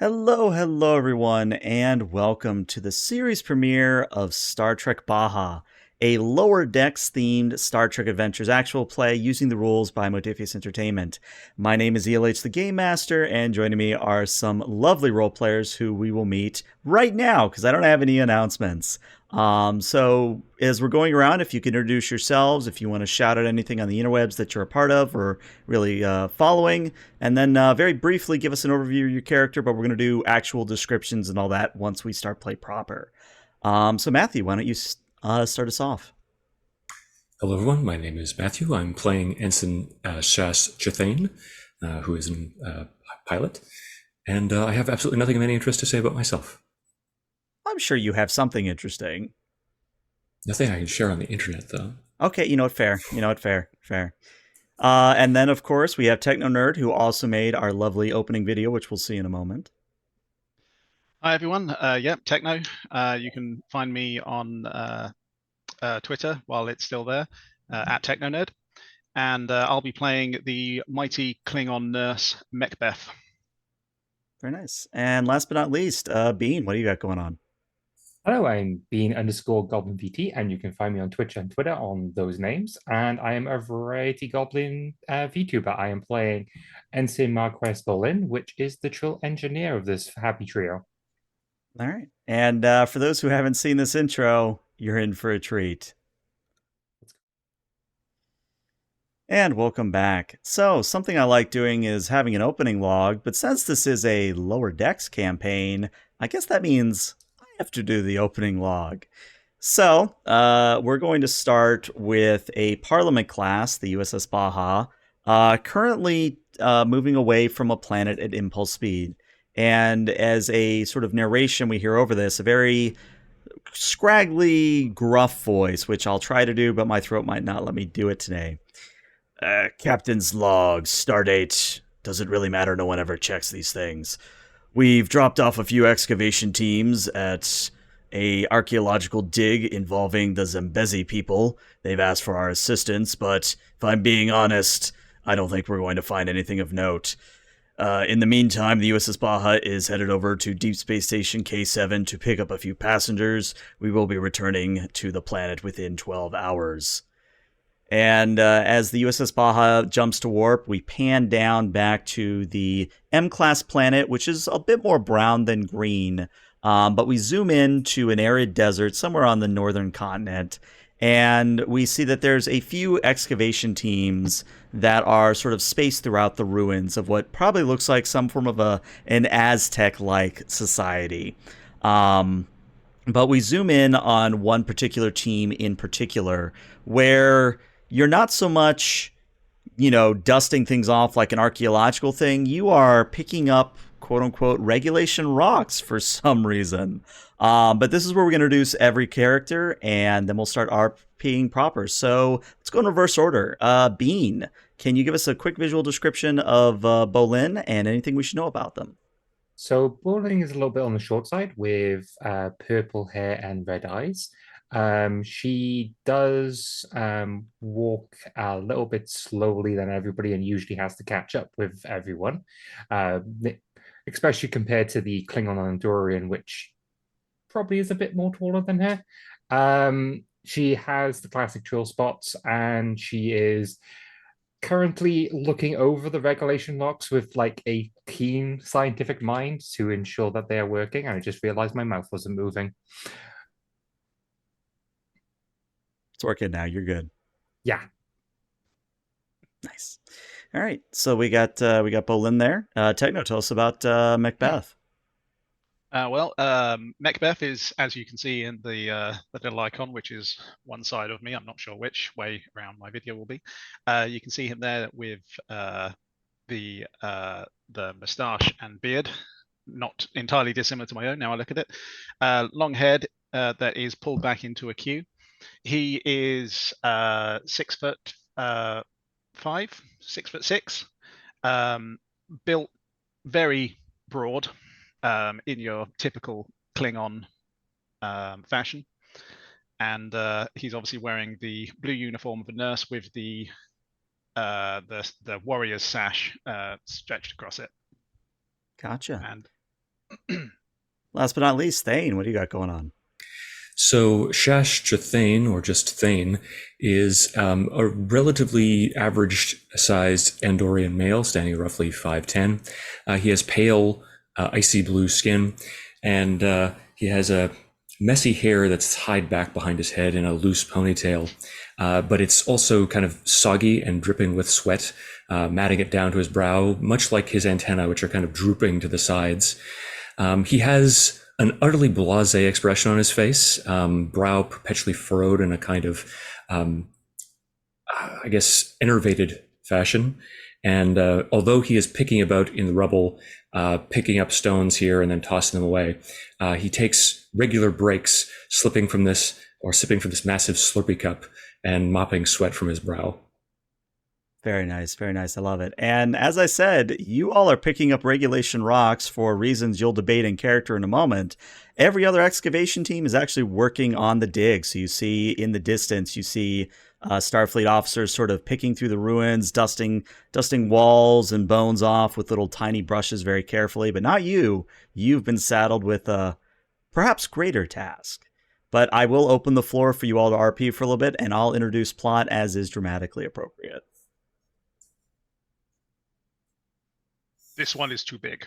Hello, everyone, and welcome to the series premiere of Star Trek Baja, a lower decks themed Star Trek Adventures actual play using the rules by Modiphius Entertainment. My name is ELH the Game Master, and joining me are some lovely role players who we will meet right now because I don't have any announcements. So as we're going around, if you can introduce yourselves, if you want to shout out anything on the interwebs that you're a part of or really following, and then very briefly give us an overview of your character, but we're going to do actual descriptions and all that once we start play proper. So Matthew, why don't you start us off? Hello, everyone. My name is Matthew. I'm playing Ensign Shas Chathane, who is a pilot, and I have absolutely nothing of any interest to say about myself. I'm sure you have something interesting. Nothing I can share on the internet, though. Okay, you know what, fair. You know what, fair. And then, of course, we have Techno Nerd, who also made our lovely opening video, which we'll see in a moment. Hi everyone. Techno. You can find me on Twitter while it's still there at TechnoNerd, and I'll be playing the mighty Klingon nurse Mechbeth. Very nice. And last but not least, Bean, what do you got going on? Hello, I'm Bean_Goblin VT, and you can find me on Twitch and Twitter on those names. And I am a Variety Goblin VTuber. I am playing Ensign Marquez Berlin, which is the Trill Engineer of this happy trio. All right. And for those who haven't seen this intro, you're in for a treat. And welcome back. So, something I like doing is having an opening log, but since this is a lower decks campaign, I guess that means I have to do the opening log. So, we're going to start with a Parliament class, the USS Baja, currently moving away from a planet at impulse speed. And as a sort of narration we hear over this, a very scraggly, gruff voice, which I'll try to do, but my throat might not let me do it today. Captain's log, stardate. Doesn't really matter, no one ever checks these things. We've dropped off a few excavation teams at a archaeological dig involving the Zambezi people. They've asked for our assistance, but if I'm being honest, I don't think we're going to find anything of note. In the meantime, the USS Baja is headed over to Deep Space Station K7 to pick up a few passengers. We will be returning to the planet within 12 hours. And as the USS Baja jumps to warp, we pan down back to the M-class planet, which is a bit more brown than green. But we zoom in to an arid desert somewhere on the northern continent, and we see that there's a few excavation teams that are sort of spaced throughout the ruins of what probably looks like some form of an Aztec-like society. But we zoom in on one particular team in particular, where you're not so much, dusting things off like an archaeological thing. You are picking up quote unquote regulation rocks for some reason. But this is where we're going to introduce every character and then we'll start RPing proper. So let's go in reverse order. Bean, can you give us a quick visual description of Bolin and anything we should know about them? So Bowling is a little bit on the short side with purple hair and red eyes. She does walk a little bit slowly than everybody and usually has to catch up with everyone, uh, especially compared to the Klingon Andorian, which probably is a bit more taller than her. She has the classic trill spots and she is currently looking over the regulation locks with like a keen scientific mind to ensure that they are working. And I just realized my mouth wasn't moving. It's working now. You're good. Yeah. Nice. All right. So we got Bolin there. Techno, tell us about Macbeth. Mechbeth is, as you can see in the little icon, which is one side of me. I'm not sure which way around my video will be. You can see him there with the moustache and beard, not entirely dissimilar to my own. Now I look at it, long head that is pulled back into a queue. He is 6'5", 6'6", built very broad in your typical Klingon fashion, and he's obviously wearing the blue uniform of a nurse with the warrior's sash stretched across it. Gotcha. And Last but not least, Thane, what do you got going on? So Shash Thane, or just Thane, is a relatively average-sized Andorian male, standing roughly 5'10". He has pale, icy blue skin, and he has a messy hair that's tied back behind his head in a loose ponytail. But it's also kind of soggy and dripping with sweat, matting it down to his brow, much like his antennae, which are kind of drooping to the sides. He has an utterly blasé expression on his face, brow perpetually furrowed in a kind of, I guess, enervated fashion. And although he is picking about in the rubble, picking up stones here and then tossing them away, he takes regular breaks, sipping from this massive Slurpee cup and mopping sweat from his brow. Very nice, very nice. I love it. And as I said, you all are picking up regulation rocks for reasons you'll debate in character in a moment. Every other excavation team is actually working on the dig. So you see in the distance, you see Starfleet officers sort of picking through the ruins, dusting walls and bones off with little tiny brushes very carefully. But not you. You've been saddled with a perhaps greater task. But I will open the floor for you all to RP for a little bit, and I'll introduce plot as is dramatically appropriate. This one is too big.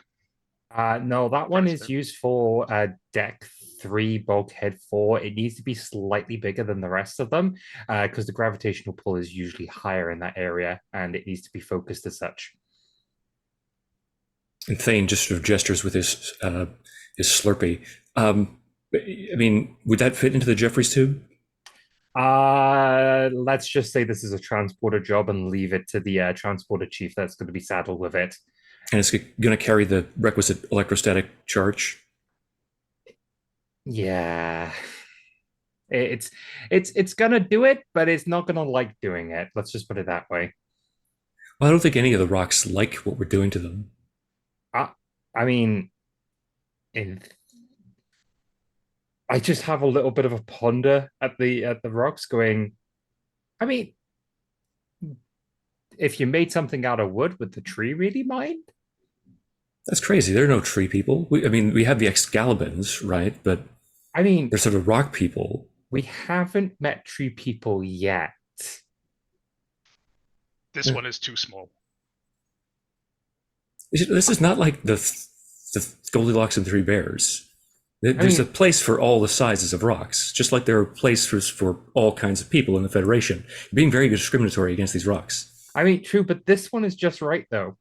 No, that one is used for deck 3, bulkhead 4. It needs to be slightly bigger than the rest of them because the gravitational pull is usually higher in that area and it needs to be focused as such. And Thane just sort of gestures with his Slurpee. I mean, would that fit into the Jeffries tube? Let's just say this is a transporter job and leave it to the transporter chief that's going to be saddled with it. And it's going to carry the requisite electrostatic charge? Yeah. It's going to do it, but it's not going to like doing it. Let's just put it that way. Well, I don't think any of the rocks like what we're doing to them. I mean, I just have a little bit of a ponder at the rocks going, I mean, if you made something out of wood, would the tree really mind? That's crazy. There are no tree people. We have the Excalibans, right? But I mean, they're sort of rock people. We haven't met tree people yet. This one is too small. This is not like the Goldilocks and Three Bears. There's a place for all the sizes of rocks, just like there are places for all kinds of people in the Federation. You're being very discriminatory against these rocks. I mean, true, but this one is just right, though.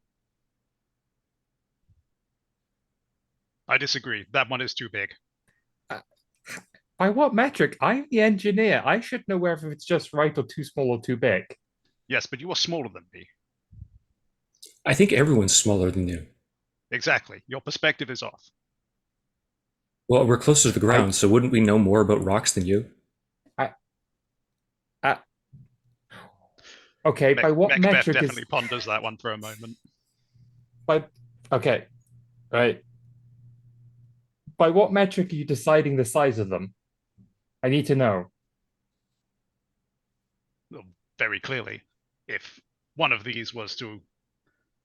I disagree. That one is too big. By what metric? I'm the engineer. I should know whether it's just right or too small or too big. Yes, but you are smaller than me. I think everyone's smaller than you. Exactly. Your perspective is off. Well, we're closer to the ground, so wouldn't we know more about rocks than you? Okay, by what Macbeth metric definitely ponders that one for a moment. Okay, right. By what metric are you deciding the size of them? I need to know. Well, very clearly, if one of these was to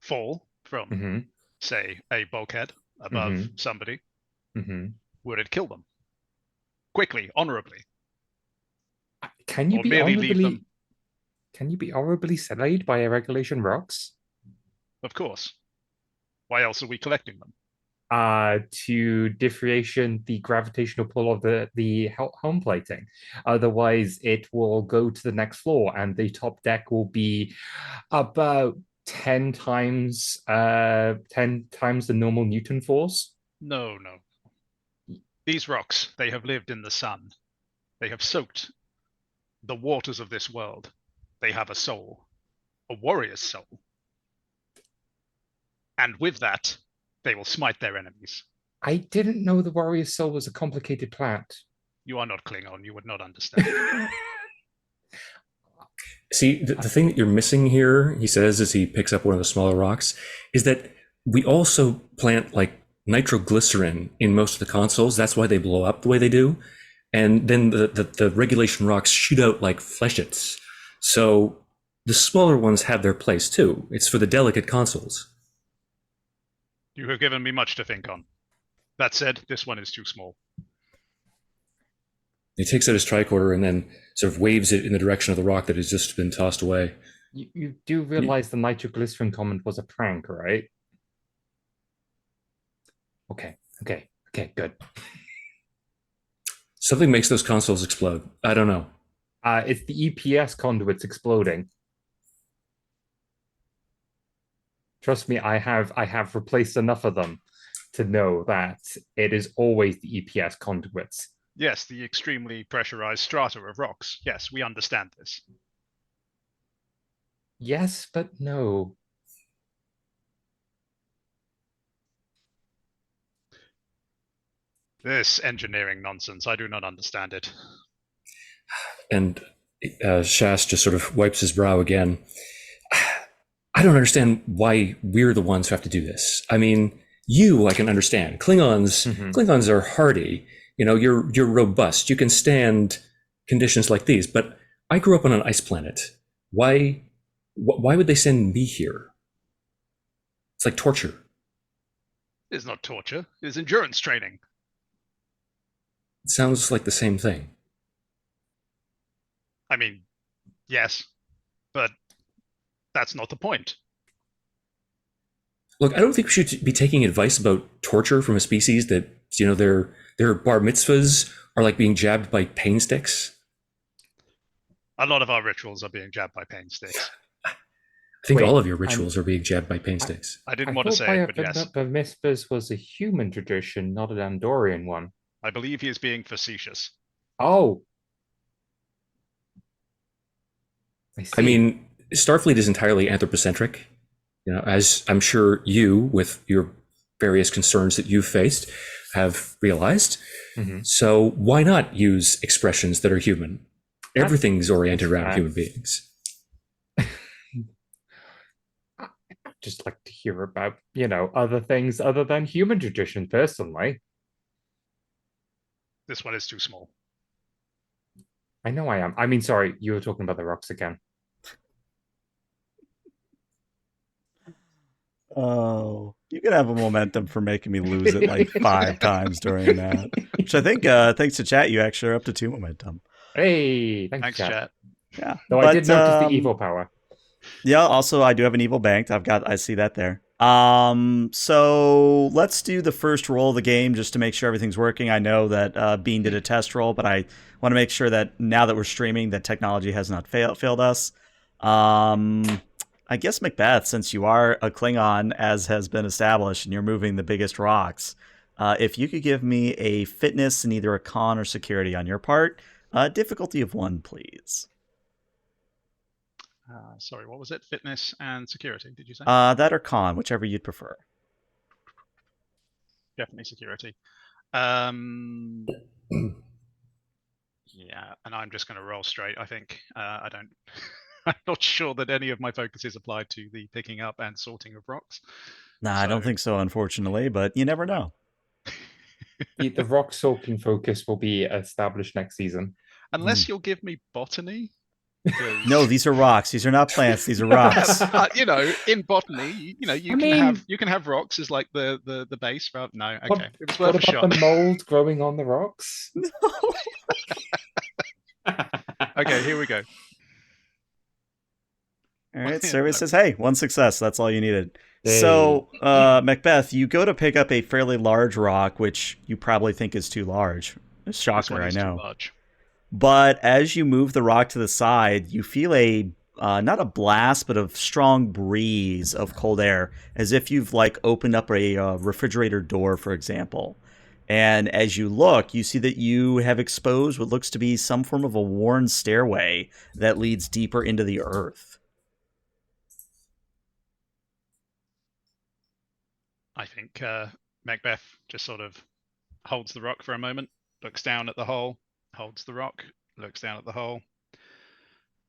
fall from, say, a bulkhead above somebody, would it kill them? Quickly, honorably. Can you be honorably sullied by irregulation rocks? Of course. Why else are we collecting them? To differentiate the gravitational pull of the helm plating. Otherwise, it will go to the next floor, and the top deck will be about 10 times the normal Newton force. No. These rocks, they have lived in the sun. They have soaked the waters of this world. They have a soul, a warrior's soul. And with that, they will smite their enemies. I didn't know the warrior's soul was a complicated plant. You are not Klingon. You would not understand. See, the thing that you're missing here, he says as he picks up one of the smaller rocks, is that we also plant like nitroglycerin in most of the consoles. That's why they blow up the way they do. And then the regulation rocks shoot out like flechets. So the smaller ones have their place too. It's for the delicate consoles. You have given me much to think on. That said, this one is too small. He takes out his tricorder and then sort of waves it in the direction of the rock that has just been tossed away. You do realize the nitroglycerin comment was a prank, right? Okay, good. Something makes those consoles explode. I don't know. It's the EPS conduits exploding. Trust me, I have replaced enough of them to know that it is always the EPS conduits. Yes, the extremely pressurized strata of rocks. Yes, we understand this. Yes, but no. This engineering nonsense, I do not understand it. And Shas just sort of wipes his brow again. I don't understand why we're the ones who have to do this. I mean, I can understand. Klingons are hardy. You're robust. You can stand conditions like these. But I grew up on an ice planet. Why would they send me here? It's like torture. It is not torture. It is endurance training. It sounds like the same thing. I mean, yes, but that's not the point. Look, I don't think we should be taking advice about torture from a species that, their bar mitzvahs are like being jabbed by pain sticks. A lot of our rituals are being jabbed by pain sticks. I think Wait, all of your rituals are being jabbed by pain sticks. I didn't want to say it, but yes. Bar mitzvahs was a human tradition, not an Andorian one. I believe he is being facetious. Oh. I mean, Starfleet is entirely anthropocentric. As I'm sure you, with your various concerns that you've faced, have realized. Mm-hmm. So why not use expressions that are human? Everything's oriented around human beings. I'd just like to hear about, other things other than human tradition, personally. This one is too small. I know I am. I mean, sorry, you were talking about the rocks again. Oh, you could have a momentum for making me lose it like 5 times during that. Which I think, thanks to chat, you actually are up to 2 momentum. Hey, thanks, chat. Yeah. Though I did notice the evil power. Yeah, also I do have an evil banked. I see that there. So let's do the first roll of the game just to make sure everything's working. I know that Bean did a test roll, but I want to make sure that now that we're streaming, that technology has not failed us. I guess Macbeth, since you are a Klingon, as has been established, and you're moving the biggest rocks, if you could give me a fitness in either a con or security on your part, difficulty of 1, please. Sorry, what was it? Fitness and security, did you say? That or con, whichever you'd prefer. Definitely security. Yeah, and I'm just going to roll straight, I think. I'm not sure that any of my focuses apply to the picking up and sorting of rocks. Nah, I don't think so, unfortunately, but you never know. The rock sorting focus will be established next season. Unless you'll give me botany. No, these are rocks. These are not plants. These are rocks. In botany, you can have rocks as like the base. Well, no, okay, it was worth a shot. The mold growing on the rocks? No. Okay, here we go. All right, survey says, hey, 1 success. That's all you needed. Hey. So, Macbeth, you go to pick up a fairly large rock, which you probably think is too large. A shocker, I know. Too large. But as you move the rock to the side, you feel a, not a blast, but a strong breeze of cold air, as if you've opened up a refrigerator door, for example. And as you look, you see that you have exposed what looks to be some form of a worn stairway that leads deeper into the earth. I think Macbeth just sort of holds the rock for a moment, looks down at the hole, holds the rock, looks down at the hole,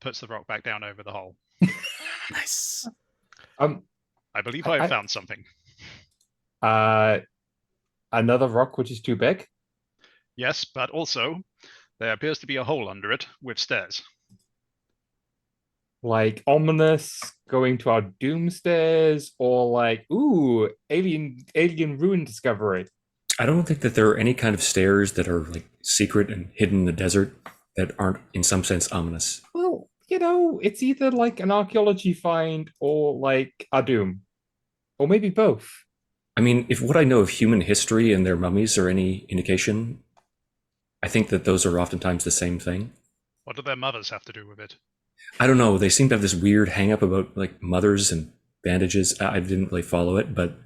puts the rock back down over the hole. Nice. I believe I found something. Another rock which is too big? Yes, but also there appears to be a hole under it with stairs. Like ominous going to our doomstairs, or ooh, alien ruin discovery. I don't think that there are any kind of stairs that are like secret and hidden in the desert that aren't, in some sense, ominous. Well, it's either like an archaeology find or like a doom, or maybe both. I mean, if what I know of human history and their mummies are any indication, I think that those are oftentimes the same thing. What do their mothers have to do with it? I don't know. They seem to have this weird hang up about like mothers and bandages. I didn't really follow it, but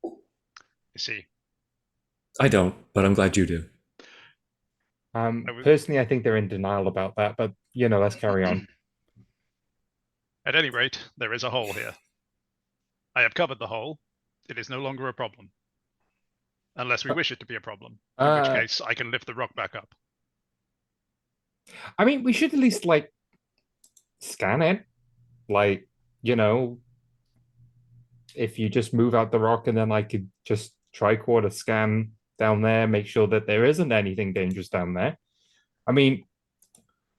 You see, I don't. But I'm glad you do. I w- Personally, I think they're in denial about that, but let's carry on. at any rate, there is a hole here. I have covered the hole. It is no longer a problem. Unless we wish it to be a problem, in which Uh, case I can lift the rock back up. I mean, we should at least like scan it. Like, you know, if you just move out the rock and then I could just tricorder scan down there, make sure that there isn't anything dangerous down there. I mean,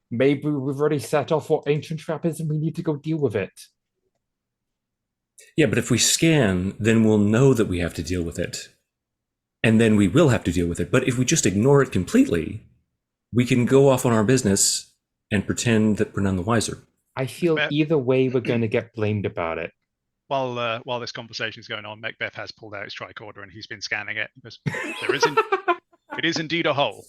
maybe we've already set off what ancient trap is and we need to go deal with it. Yeah, but if we scan, then we'll know that we have to deal with it. And then we will have to deal with it. But if we just ignore it completely, we can go off on our business and pretend that we're none the wiser. I feel Macbeth, either way we're going to get blamed about it. while this conversation is going on, Macbeth has pulled out his tricorder and he's been scanning it. Because there isn't. It is indeed a hole.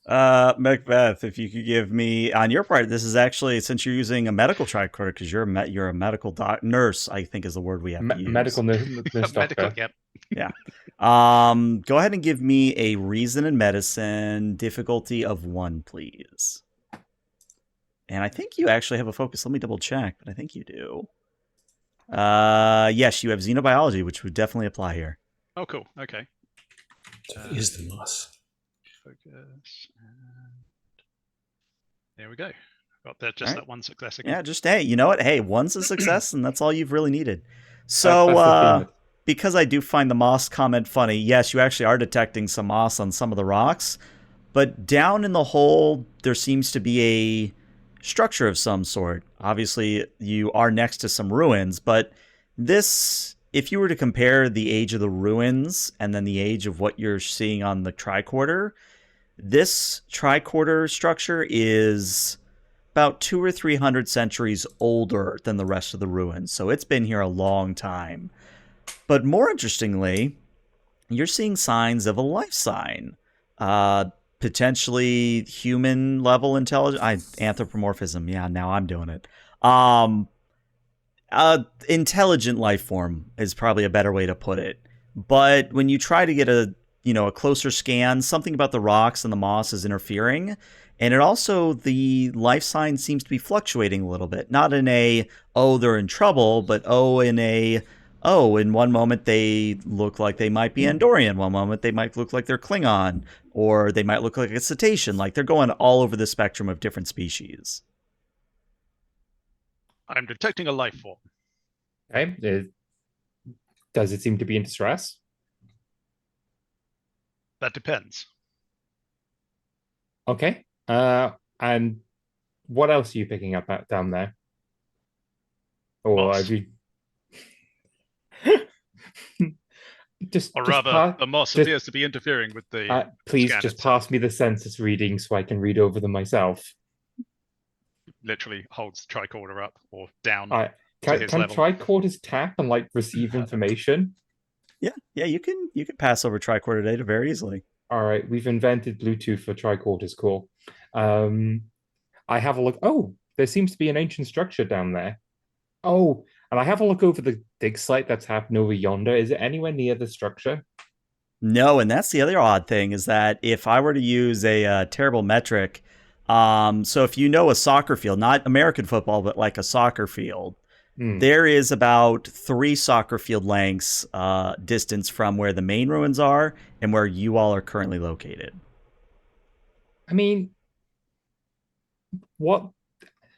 Macbeth, if you could give me on your part, this is actually since you're using a medical tricorder because you're a medical nurse, I think is the word we have to use. Medical nurse Medical, doctor. yep. Yeah. Go ahead and give me a reason in medicine difficulty of 1, please. And I think you actually have a focus. Let me double check, but I think you do. Yes, you have xenobiology, which would definitely apply here. Oh, cool. Okay. So is the moss. Focus. And there we go. Got that. Just All right. that one success again. Yeah, just hey, you know what? Hey, one's a success, and that's all you've really needed. That's So, the thing. because I do find the moss comment funny, yes, you actually are detecting some moss on some of the rocks, but down in the hole, there seems to be a structure of some sort. Obviously, you are next to some ruins, but this, if you were to compare the age of the ruins and then the age of what you're seeing on the tricorder, this tricorder structure is about 200 or 300 centuries older than the rest of the ruins, so it's been here a long time. But more interestingly, you're seeing signs of a life sign, potentially human level intelligence. Anthropomorphism. Yeah, now I'm doing it. Intelligent life form is probably a better way to put it. But when you try to get a closer scan, something about the rocks and the moss is interfering. And it also, the life sign seems to be fluctuating a little bit. Not in a, oh, they're in trouble, but in one moment they look like they might be Andorian. One moment they might look like they're Klingon. Or they might look like a cetacean. Like they're going all over the spectrum of different species. I'm detecting a life form. Okay. Does it seem to be in distress? That depends. Okay. And what else are you picking up down there? Or Moss. have you Or rather, the moss appears to be interfering with the please scan just itself. pass me the census reading so I can read over them myself. Literally holds the tricorder up or down All right. to his Can level. tricorders tap and like receive information? Yeah, you can pass over tricorder data very easily. All right, we've invented Bluetooth for tricorders. Cool. I have a look. Oh, there seems to be an ancient structure down there. Oh, and I have a look over the dig site that's happened over yonder. Is it anywhere near the structure? No, and that's the other odd thing is that if I were to use a terrible metric, so if you know a soccer field, not American football, but like a soccer field, there is about 3 soccer field lengths distance from where the main ruins are and where you all are currently located. I mean, what?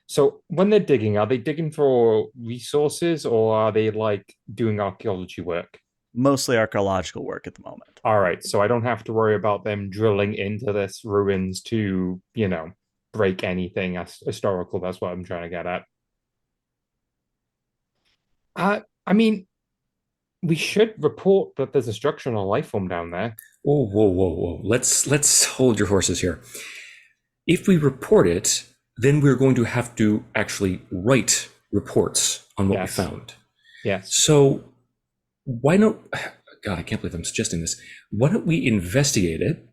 So when they're digging, are they digging for resources or are they like doing archaeology work? Mostly archaeological work at the moment. All right, so I don't have to worry about them drilling into this ruins to, break anything as historical. That's what I'm trying to get at. I mean, we should report that there's a structure and a life form down there. Whoa, whoa, whoa, whoa. Let's hold your horses here. If we report it, then we're going to have to actually write reports on what we Yes. found. Yes. So why don't God, I can't believe I'm suggesting this. Why don't we investigate it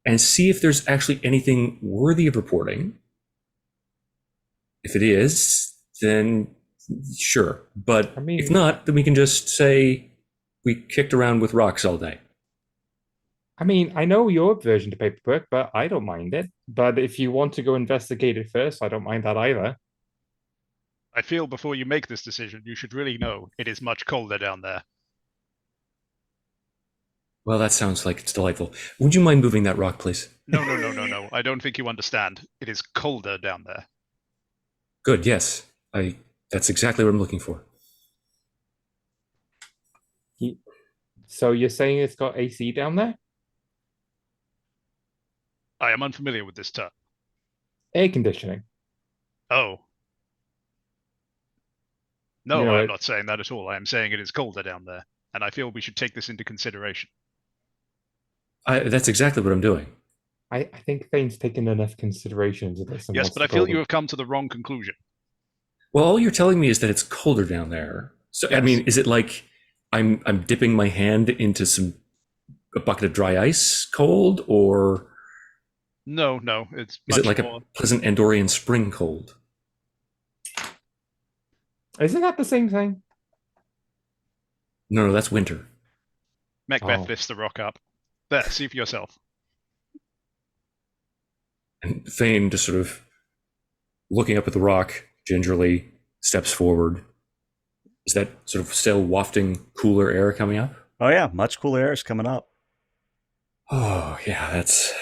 and see if there's actually anything worthy of reporting? If it is, then sure. But I mean, if not, then we can just say we kicked around with rocks all day. I know your aversion to paperwork, but I don't mind it. But if you want to go investigate it first, I don't mind that either. I feel before you make this decision, you should really know it is much colder down there. Well, that sounds like it's delightful. Would you mind moving that rock, please? No, no, no, no, no. I don't think you understand. It is colder down there. Good, yes. That's exactly what I'm looking for. So you're saying it's got AC down there? I am unfamiliar with this term. Air conditioning. Oh, You no, know I am it. not saying that at all. I am saying it is colder down there, and I feel we should take this into consideration. That's exactly what I'm doing. I think Thane's taken enough consideration into this and Yes, wants but to I feel go. you have come to the wrong conclusion. Well, all you're telling me is that it's colder down there. So, I Yes. mean, is it like I'm dipping my hand into a bucket of dry ice cold, or No, no, it's is it much like a more. pleasant Andorian spring cold? Isn't that the same thing? No, no, that's winter. Macbeth Oh, lifts the rock up. There, see for yourself. And Thane just sort of looking up at the rock gingerly steps forward. Is that sort of still wafting cooler air coming up? Oh yeah, much cooler air is coming up. Oh yeah, that's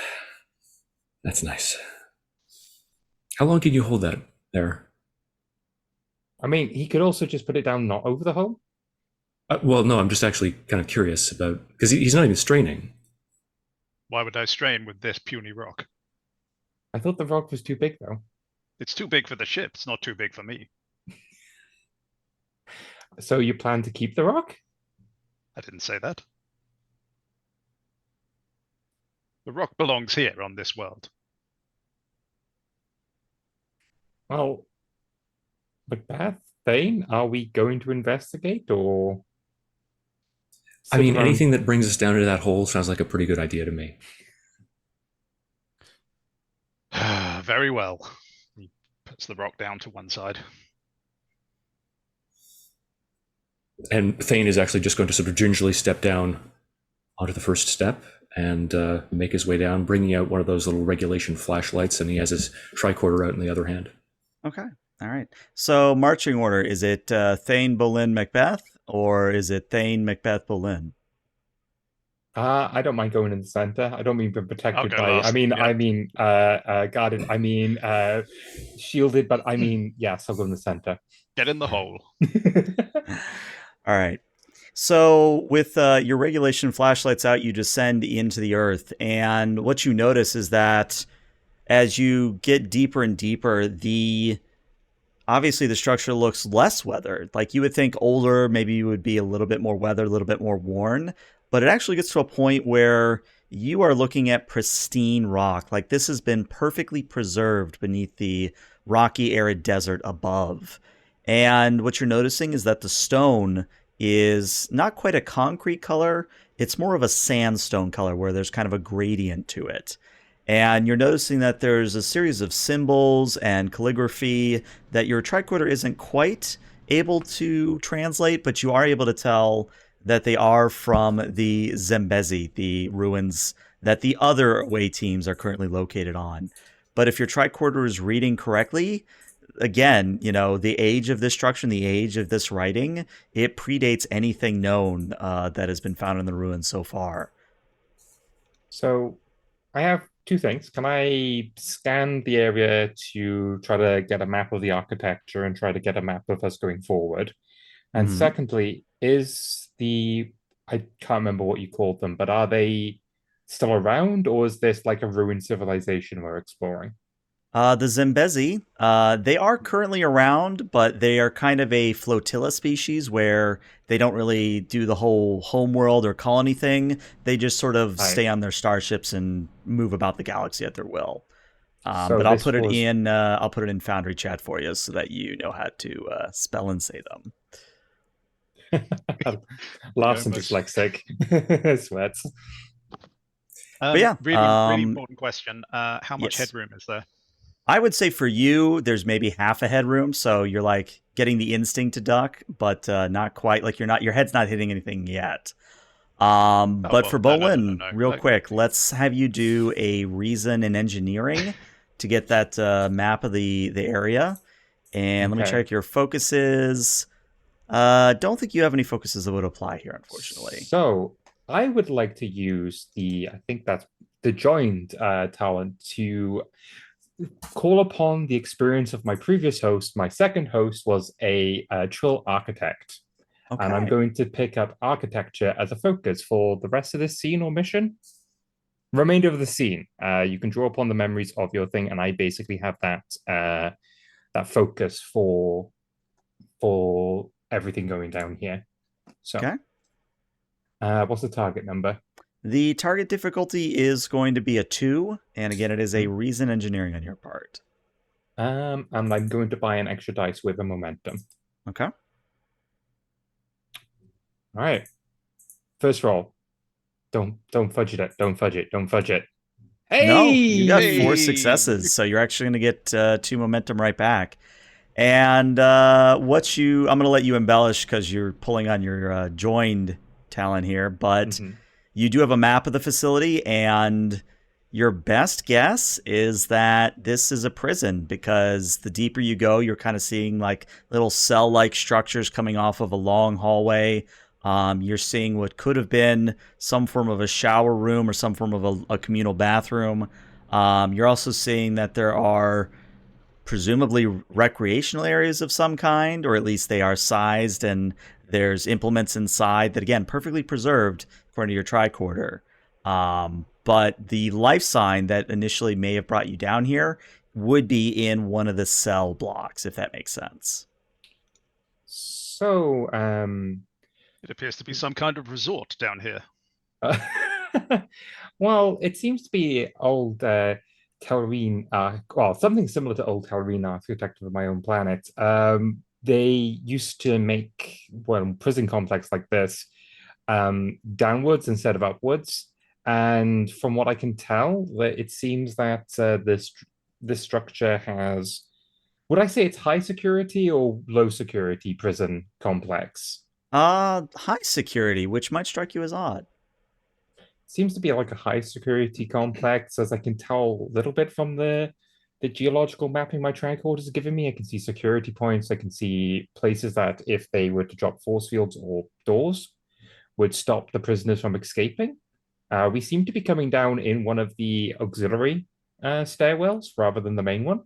nice. How long can you hold that there? he could also just put it down, not over the hole. Well, no, I'm just actually kind of curious about because he's not even straining. Why would I strain with this puny rock? I thought the rock was too big, though. It's too big for the ship. It's not too big for me. So you plan to keep the rock? I didn't say that. The rock belongs here on this world. Well, Macbeth, Thane, are we going to investigate or I sit mean, around? anything that brings us down to that hole sounds like a pretty good idea to me. Very well. He puts the rock down to one side. And Thane is actually just going to sort of gingerly step down onto the first step and make his way down, bringing out one of those little regulation flashlights, and he has his tricorder out in the other hand. Okay. All right. So marching order, is it Thane, Boleyn, Macbeth, or is it Thane, Macbeth, Boleyn? I don't mind going in the center. I don't mean being I'll protected go by. last. Guarded. Shielded. But yes, I'll go in the center. Get in the hole. All right. So with your regulation flashlights out, you descend into the earth, and what you notice is that as you get deeper and deeper, the obviously the structure looks less weathered. Like you would think older, maybe you would be a little bit more weathered, a little bit more worn, but it actually gets to a point where you are looking at pristine rock. Like this has been perfectly preserved beneath the rocky, arid desert above. And what you're noticing is that the stone is not quite a concrete color. It's more of a sandstone color where there's kind of a gradient to it. And you're noticing that there's a series of symbols and calligraphy that your tricorder isn't quite able to translate, but you are able to tell that they are from the Zambezi, the ruins that the other away teams are currently located on. But if your tricorder is reading correctly, again, the age of this structure and the age of this writing, it predates anything known that has been found in the ruins so far. So I have two things. Can I scan the area to try to get a map of the architecture and try to get a map of us going forward? And Mm-hmm. secondly, I can't remember what you called them, but are they still around, or is this like a ruined civilization we're exploring? The Zambezi, they are currently around, but they are kind of a flotilla species where they don't really do the whole homeworld or colony thing. They just sort of Right. stay on their starships and move about the galaxy at their will. So But I'll this put it was in. I'll put it in Foundry chat for you so that you know how to spell and say them. Larson Almost. dyslexic. Sweats. But yeah, Really important question. How much yes. headroom is there? I would say for you, there's maybe half a headroom, so you're like getting the instinct to duck, but not quite. Like your head's not hitting anything yet. Oh But well, for no. Bolin, real quick, let's have you do a reason in engineering to get that map of the area. And let me Okay. check your focuses. Don't think you have any focuses that would apply here, unfortunately. So I would like to use I think that's the joined talent to call upon the experience of my previous host. My second host was a Trill architect. And I'm Okay. going to pick up architecture as a focus for the rest of this scene or mission. Remainder of the scene, you can draw upon the memories of your thing, and I basically have that focus for everything going down here. So, Okay. what's the target number? The target difficulty is going to be a 2, and again, it is a reason engineering on your part. And I'm going to buy an extra dice with a momentum. Okay. All right. First roll. Don't fudge it. Don't fudge it. Don't fudge it. Hey! No, you got 4 Hey! successes, so you're actually going to get 2 momentum right back. And I'm going to let you embellish because you're pulling on your joined talent here, but you do have a map of the facility, and your best guess is that this is a prison because the deeper you go, you're kind of seeing like little cell-like structures coming off of a long hallway. You're seeing what could have been some form of a shower room or some form of a communal bathroom. You're also seeing that there are presumably recreational areas of some kind, or at least they are sized, and there's implements inside that, again, perfectly preserved according to your tricorder. But the life sign that initially may have brought you down here would be in one of the cell blocks, if that makes sense. So, It appears to be some kind of resort down here. well, it seems to be old Telrine, well, something similar to old Telrine architecture of my own planet. They used to make, well, prison complex like this downwards instead of upwards. And from what I can tell, it seems that this structure has, would I say it's high security or low security prison complex? High security, which might strike you as odd. Seems to be like a high security complex, as I can tell a little bit from the geological mapping my tricorder is giving me. I can see security points. I can see places that if they were to drop force fields or doors would stop the prisoners from escaping. We seem to be coming down in one of the auxiliary stairwells rather than the main one.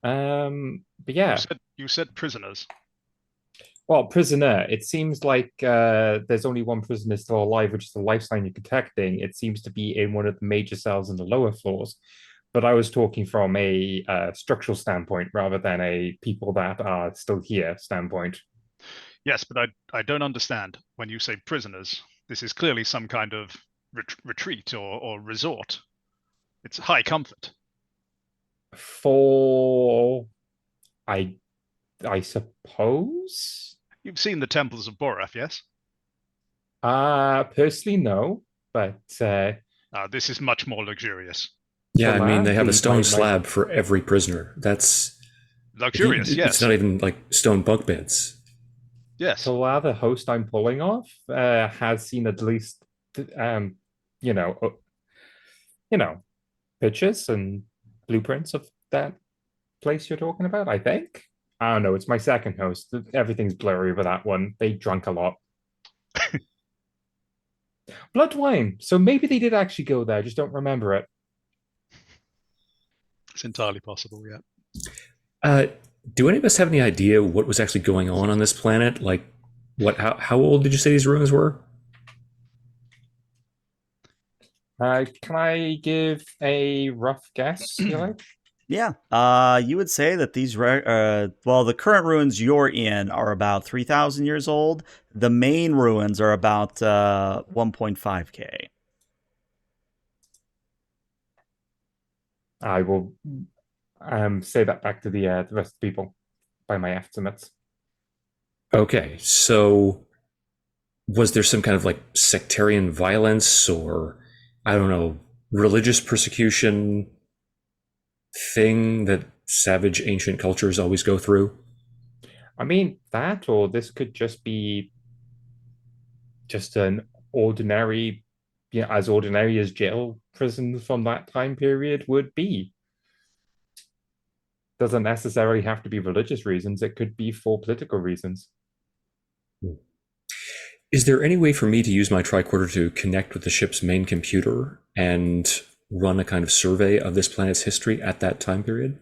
But yeah. You said prisoners. Well, prisoner, it seems like there's only one prisoner still alive, which is the life sign you're detecting. It seems to be in one of the major cells in the lower floors. But I was talking from a structural standpoint rather than a people that are still here standpoint. Yes, but I don't understand when you say prisoners. This is clearly some kind of retreat or resort. It's high comfort. I suppose. You've seen the temples of Borath, yes? Personally, no, but this is much more luxurious. Yeah, I mean, they have a stone my slab for every prisoner. That's luxurious, yes. It's not even like stone bunk beds. Yes. So the host I'm pulling off has seen at least, you know, pictures and blueprints of that place you're talking about. I think. I don't know. It's my second host. Everything's blurry with that one. They drank a lot. Blood wine. So maybe they did actually go there. I just don't remember it. It's entirely possible, yeah. Do any of us have any idea what was actually going on this planet? Like, how old did you say these ruins were? Can I give a rough guess, you like? Yeah, you would say that well, the current ruins you're in are about 3,000 years old. The main ruins are about 1.5K. I will say that back to the rest of the people by my estimates. Okay, so was there some kind of like sectarian violence or, I don't know, religious persecution thing that savage ancient cultures always go through? I mean, that or this could just be just an ordinary, as ordinary as jail prisons from that time period would be. Doesn't necessarily have to be religious reasons, it could be for political reasons. Is there any way for me to use my tricorder to connect with the ship's main computer and run a kind of survey of this planet's history at that time period?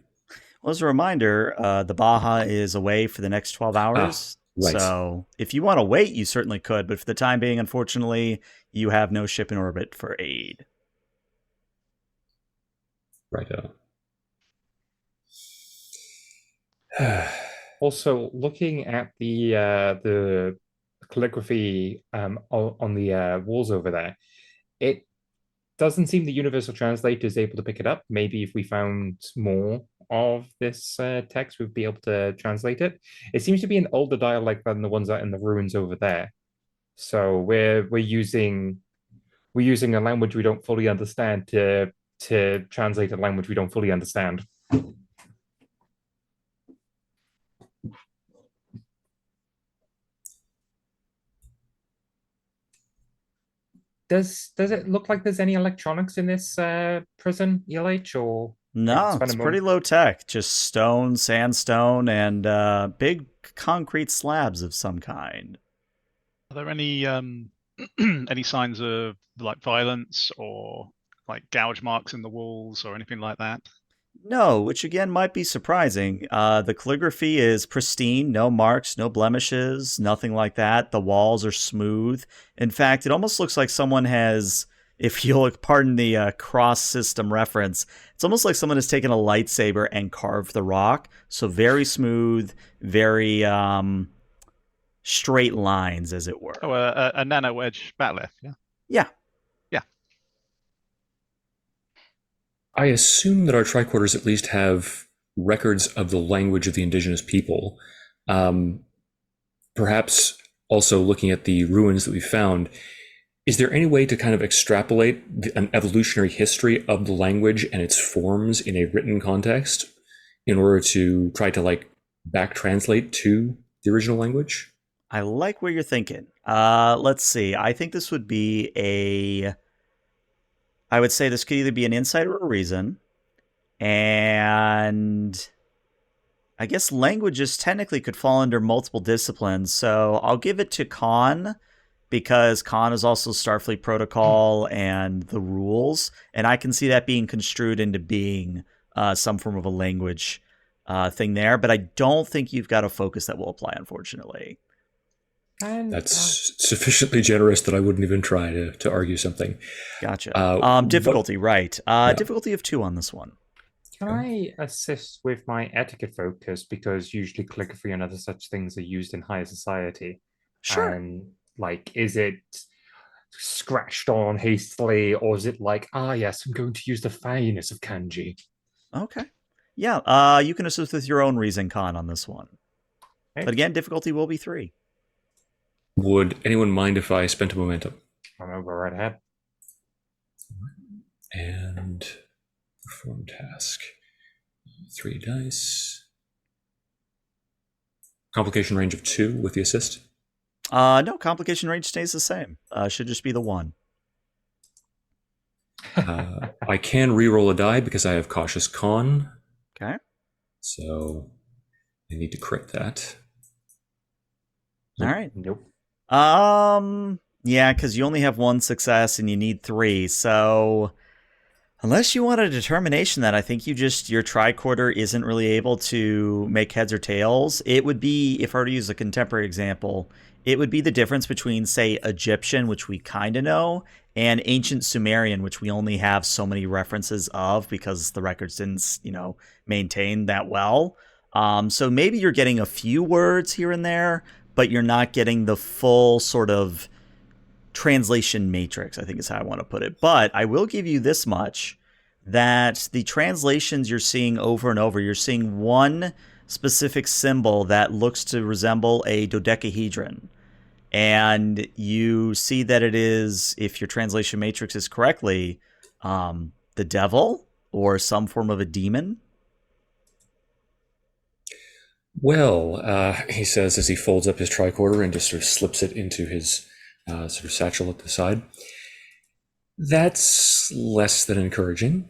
Well, as a reminder, the Baja is away for the next 12 Ah, hours. right. So if you want to wait, you certainly could. But for the time being, unfortunately, you have no ship in orbit for aid. Right. Also, looking at the calligraphy on the walls over there, it doesn't seem the universal translator is able to pick it up. Maybe if we found more of this text, we'd be able to translate it. It seems to be an older dialect than the ones that are in the ruins over there. So we're using a language we don't fully understand to translate a language we don't fully understand. Does it look like there's any electronics in this prison, ELH, or No, spend it's a pretty moment? low tech. Just stone, sandstone, and big concrete slabs of some kind. Are there any any signs of like violence or like gouge marks in the walls or anything like that? No, which again might be surprising. The calligraphy is pristine, no marks, no blemishes, nothing like that. The walls are smooth. In fact, it almost looks like someone has, if you'll pardon the cross system reference, it's almost like someone has taken a lightsaber and carved the rock. So very smooth, very straight lines, as it Oh, were. a nano wedge bat'leth, yeah. Yeah, Yeah. I assume that our tricorders at least have records of the language of the indigenous people. Um, Perhaps also looking at the ruins that we found, is there any way to kind of extrapolate an evolutionary history of the language and its forms in a written context in order to try to like back translate to the original language? I like where you're thinking. Let's see. I think this would be a. I would say this could either be an insight or a reason. And I guess languages technically could fall under multiple disciplines. So I'll give it to Khan because Khan is also Starfleet Protocol and the rules. And I can see that being construed into being some form of a language thing there. But I don't think you've got a focus that will apply, unfortunately. And That's sufficiently generous that I wouldn't even try to argue something. Gotcha. What, Difficulty, right. yeah. Difficulty of 2 on this one. can I assist with my etiquette focus because usually calligraphy and other such things are used in higher society? Sure. And like, is it scratched on hastily, or is it like, ah, yes, I'm going to use the fineness of kanji? Okay. Yeah, you can assist with your own reason, Khan, on this one. Okay. But again, difficulty will be 3. Would anyone mind if I spent a momentum? I'm gonna go right ahead. And perform task. 3 dice. Complication range of 2 with the assist. No, complication range stays the same. Should just be the 1. I can re-roll a die because I have cautious con, Okay. so I need to crit that. All right. Nope. Yeah, because you only have 1 success and you need 3. So unless you want a determination that I think your tricorder isn't really able to make heads or tails, it would be, if I were to use a contemporary example, it would be the difference between, say, Egyptian, which we kind of know, and Ancient Sumerian, which we only have so many references of because the records didn't, maintain that well. So maybe you're getting a few words here and there, but you're not getting the full sort of translation matrix, I think is how I want to put it. But I will give you this much, that the translations you're seeing over and over, you're seeing one specific symbol that looks to resemble a dodecahedron. And you see that it is, if your translation matrix is correctly, the devil or some form of a demon. Well, he says as he folds up his tricorder and just sort of slips it into his sort of satchel at the side. That's less than encouraging.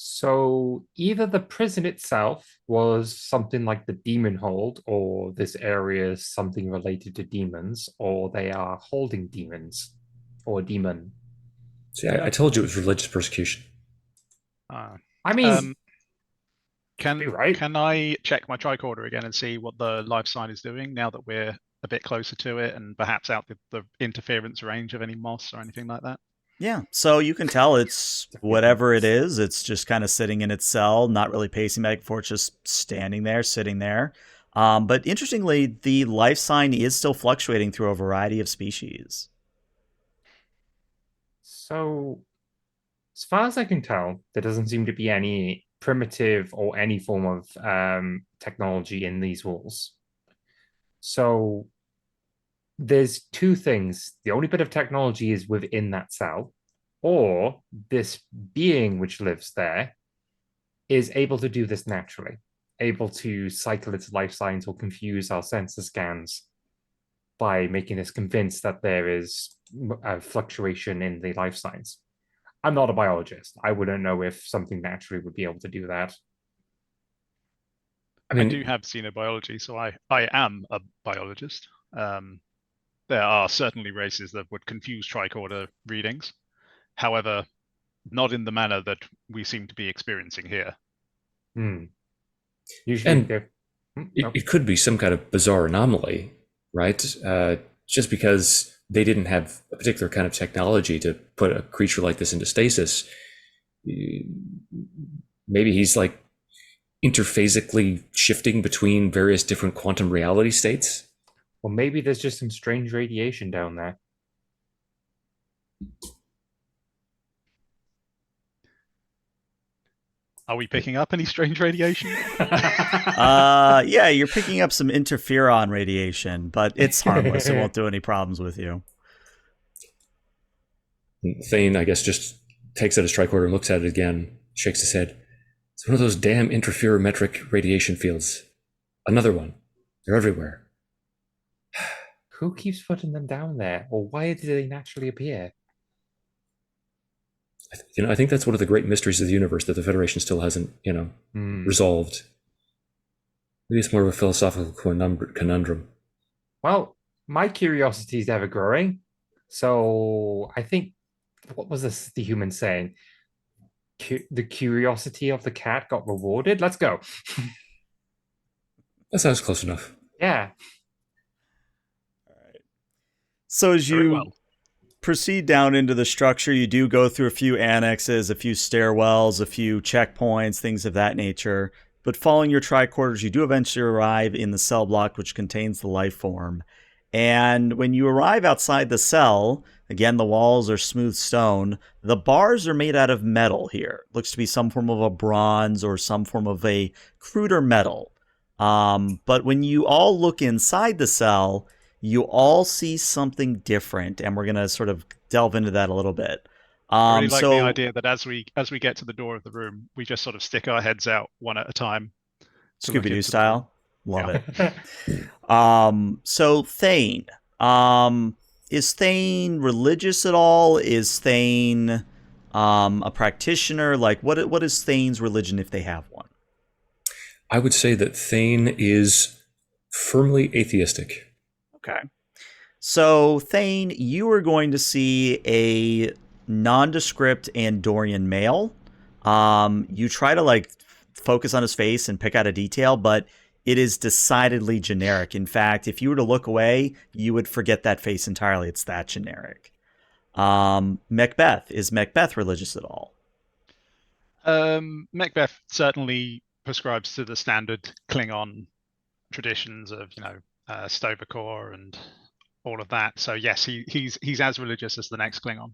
So either the prison itself was something like the demon hold, or this area is something related to demons, or they are holding demons or demon. See, I told you it was religious persecution. I mean, be right. Can I check my tricorder again and see what the life sign is doing now that we're a bit closer to it, and perhaps out the interference range of any moss or anything like that? Yeah, so you can tell it's whatever it is. It's just kind of sitting in its cell, not really pacing back and forth, just standing there, sitting there. But interestingly, the life sign is still fluctuating through a variety of species. So, as far as I can tell, there doesn't seem to be any primitive or any form of technology in these walls. So, there's two things. The only bit of technology is within that cell, or this being which lives there is able to do this naturally, able to cycle its life signs or confuse our sensor scans by making us convinced that there is a fluctuation in the life signs. I'm not a biologist. I wouldn't know if something naturally would be able to do that. I do have xenobiology, so I am a biologist. There are certainly races that would confuse tricorder readings. However, not in the manner that we seem to be experiencing here. Usually, it could be some kind of bizarre anomaly, right? Just because they didn't have a particular kind of technology to put a creature like this into stasis. Maybe he's like interphasically shifting between various different quantum reality states. Well, maybe there's just some strange radiation down there. Are we picking up any strange radiation? Yeah, you're picking up some interferon radiation, but it's harmless. It won't do any problems with you. Thane, I guess, just takes out his tricorder and looks at it again, shakes his head. It's one of those damn interferometric radiation fields. Another one. They're everywhere. Who keeps putting them down there, or why do they naturally appear? I think that's one of the great mysteries of the universe that the Federation still hasn't, resolved. Maybe it's more of a philosophical conundrum. Well, my curiosity is ever growing, so I think, what was this the human saying? The curiosity of the cat got rewarded. Let's go. That sounds close enough. Yeah. So as you proceed down into the structure, you do go through a few annexes, a few stairwells, a few checkpoints, things of that nature. But following your tricorders, you do eventually arrive in the cell block which contains the life form. And when you arrive outside the cell, again, the walls are smooth stone. The bars are made out of metal here. Looks to be some form of a bronze or some form of a cruder metal. But when you all look inside the cell, you all see something different, and we're going to sort of delve into that a little bit. I really like the idea that as we get to the door of the room, we just sort of stick our heads out one at a time. Scooby-Doo style. Love it. So Thane. Is Thane religious at all? Is Thane a practitioner? Like, what is Thane's religion if they have one? I would say that Thane is firmly atheistic. Okay. So, Thane, you are going to see a nondescript Andorian male. You try to, focus on his face and pick out a detail, but it is decidedly generic. In fact, if you were to look away, you would forget that face entirely. It's that generic. Macbeth, is Macbeth religious at all? Macbeth certainly prescribes to the standard Klingon traditions of, Sto-vo-kor and all of that. So yes, he's as religious as the next Klingon,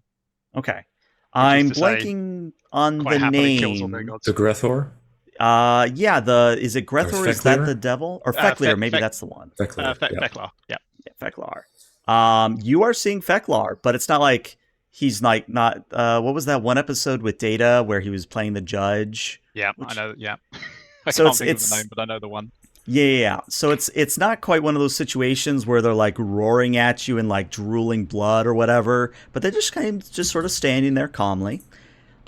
Okay. which is I'm to say, blanking on quite the happily kills all their name. gods. The Grethor? Yeah, is it Grethor? Is that Feklir? the devil? Or Feklir, maybe that's the one. Feklir, yeah. Feklar, yeah. Yeah, Feklar. You are seeing Feklar, but it's not like he's like not. What was that one episode with Data where he was playing the judge? Yeah, Which- I know. Yeah, I So can't it's- think of it's- the name, but I know the one. Yeah. So it's not quite one of those situations where they're like roaring at you and like drooling blood or whatever, but they're just sort of standing there calmly.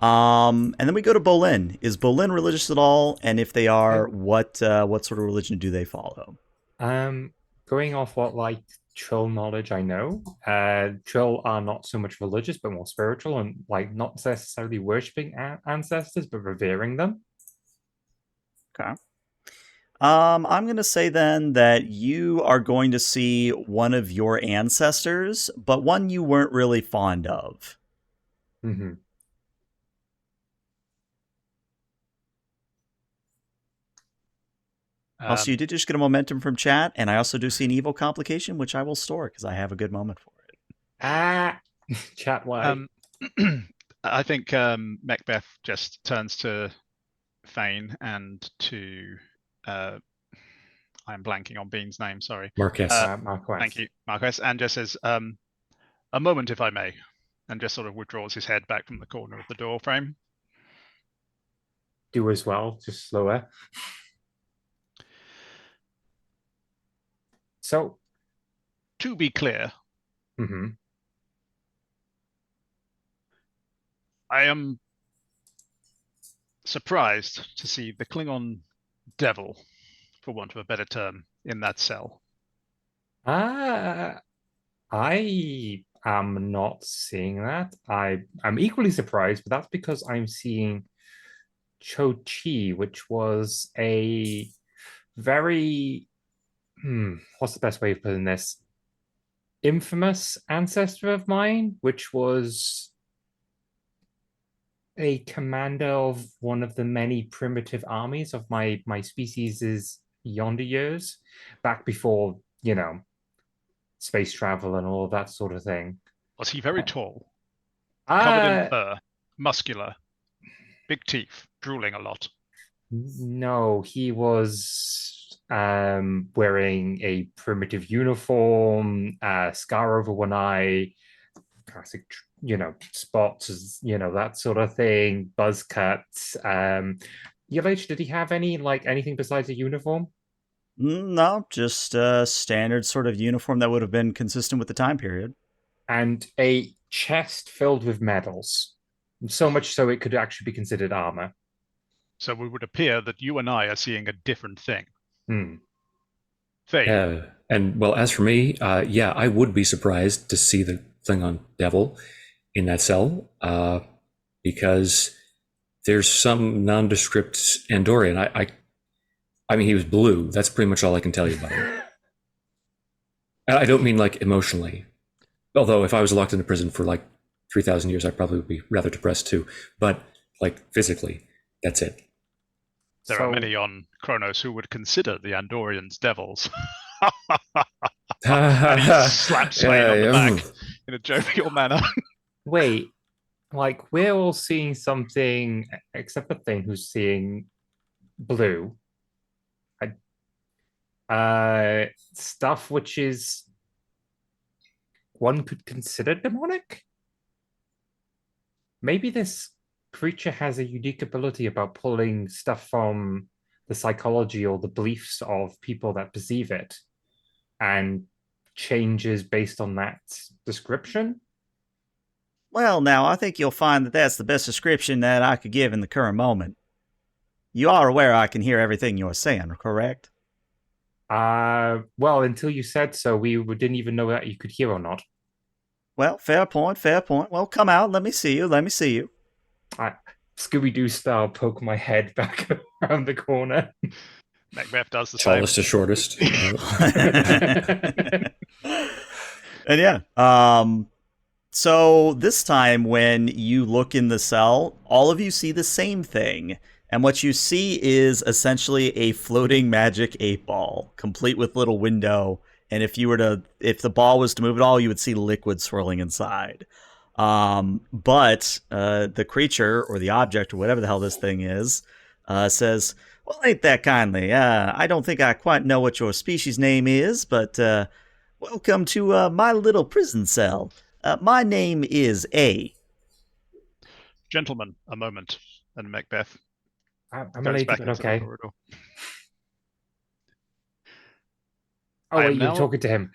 And then we go to Bolin. Is Bolin religious at all? And if they are, what sort of religion do they follow? Going off what like Trill knowledge I know, Trill are not so much religious but more spiritual and like not necessarily worshipping ancestors but revering them. Okay. I'm going to say then that you are going to see one of your ancestors, but one you weren't really fond of. Mm-hmm. Also, you did just get a momentum from chat, and I also do see an evil complication, which I will store because I have a good moment for it. Chat why? I think Macbeth just turns to Fane and to I'm blanking on Bean's name. Sorry, Marquess. Marquess. thank you, Marquess, and just says, "A moment, if I may," and just sort of withdraws his head back from the corner of the door frame. Do as well, just slower. So, To be clear, mhm. I am surprised to see the Klingon devil, for want of a better term, in that cell. I am not seeing that. I'm equally surprised, but that's because I'm seeing Cho Chi, which was a very what's the best way of putting this? Infamous ancestor of mine, which was a commander of one of the many primitive armies of my species' yonder years, back before, space travel and all of that sort of thing. Was he very tall, covered in fur, muscular, big teeth, drooling a lot? No, he was wearing a primitive uniform, scar over one eye, classic, spots, that sort of thing, buzz cuts. ULH, did he have anything besides a uniform? No, just a standard sort of uniform that would have been consistent with the time period. And a chest filled with medals. So much so it could actually be considered armor. So it would appear that you and I are seeing a different thing. Fane. And well, as for me, yeah, I would be surprised to see the Klingon devil in that cell, because there's some nondescript Andorian. I mean, he was blue. That's pretty much all I can tell you about him. And I don't mean like emotionally. Although if I was locked into prison for like 3,000 years, I probably would be rather depressed too. But like physically, that's it. There are many on Kronos who would consider the Andorians devils. And he slaps Fane on the back in a jovial manner. Wait, like we're all seeing something, except for Thane, who's seeing blue. Stuff which is one could consider demonic. Maybe this creature has a unique ability about pulling stuff from the psychology or the beliefs of people that perceive it and changes based on that description. Well, now, I think you'll find that that's the best description that I could give in the current moment. You are aware I can hear everything you're saying, correct? Well, until you said so, we didn't even know that you could hear or not. Well, fair point, fair point. Well, come out, let me see you, let me see you. Scooby-Doo style, poke my head back around the corner. Macbeth does the same. Tallest to shortest. And yeah, So this time, when you look in the cell, all of you see the same thing. And what you see is essentially a floating magic 8 ball, complete with little window. And if the ball was to move at all, you would see liquid swirling inside. But the creature or the object or whatever the hell this thing is says, "Well, ain't that kindly? I don't think I quite know what your species name is, but welcome to my little prison cell. My name is A." Gentlemen, a moment. And Macbeth I'm a goes lady, back but into the okay. corridor. Oh, I wait, am you're now talking to him.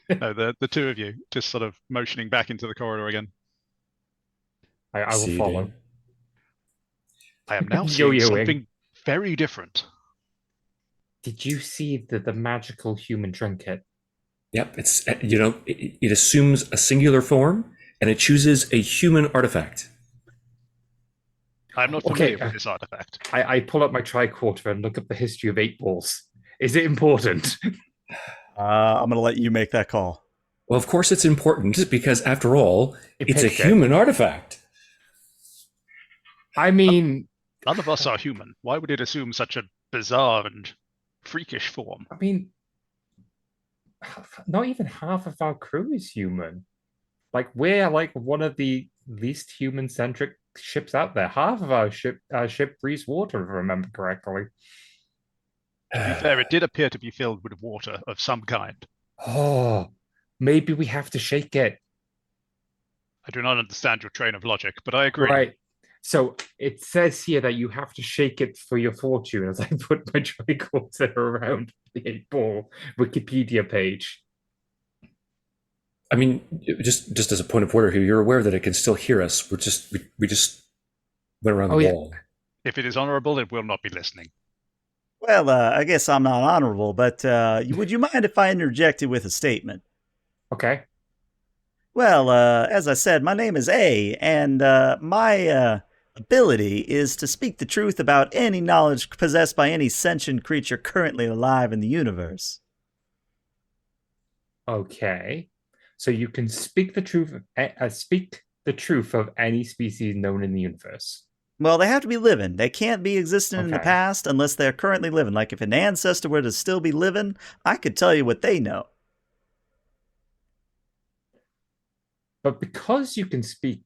no, the two of you just sort of motioning back into the corridor again. I will follow. Proceeding. I am now seeing Yo-yoing. something very different. Did you see the magical human trinket? Yep, it's it assumes a singular form and it chooses a human artifact. I'm not Okay, familiar with this artifact. I pull up my tricorder and look up the history of 8 balls. Is it important? I'm going to let you make that call. Well, of course it's important because after all, it's a picked it. human artifact. I mean, None of us are human. Why would it assume such a bizarre and freakish form? I mean, not even half of our crew is human. Like we're like one of the least human-centric ships out there. Half of our ship breathes water, if I remember correctly. To be fair, it did appear to be filled with water of some kind. Oh, maybe we have to shake it. I do not understand your train of logic, but I agree. Right. So it says here that you have to shake it for your fortune as I put my tricorder around the 8 ball Wikipedia page. I mean, just as a point of order here, you're aware that it can still hear us. We just went around the wall. If it is honorable, it will not be listening. Well, I guess I'm not honorable, but would you mind if I interjected with a statement? Okay. Well, as I said, my name is A, and my ability is to speak the truth about any knowledge possessed by any sentient creature currently alive in the universe. Okay. So you can speak the truth of any species known in the universe. Well, they have to be living. They can't be existing in the Okay. past unless they're currently living. Like if an ancestor were to still be living, I could tell you what they know. But because you can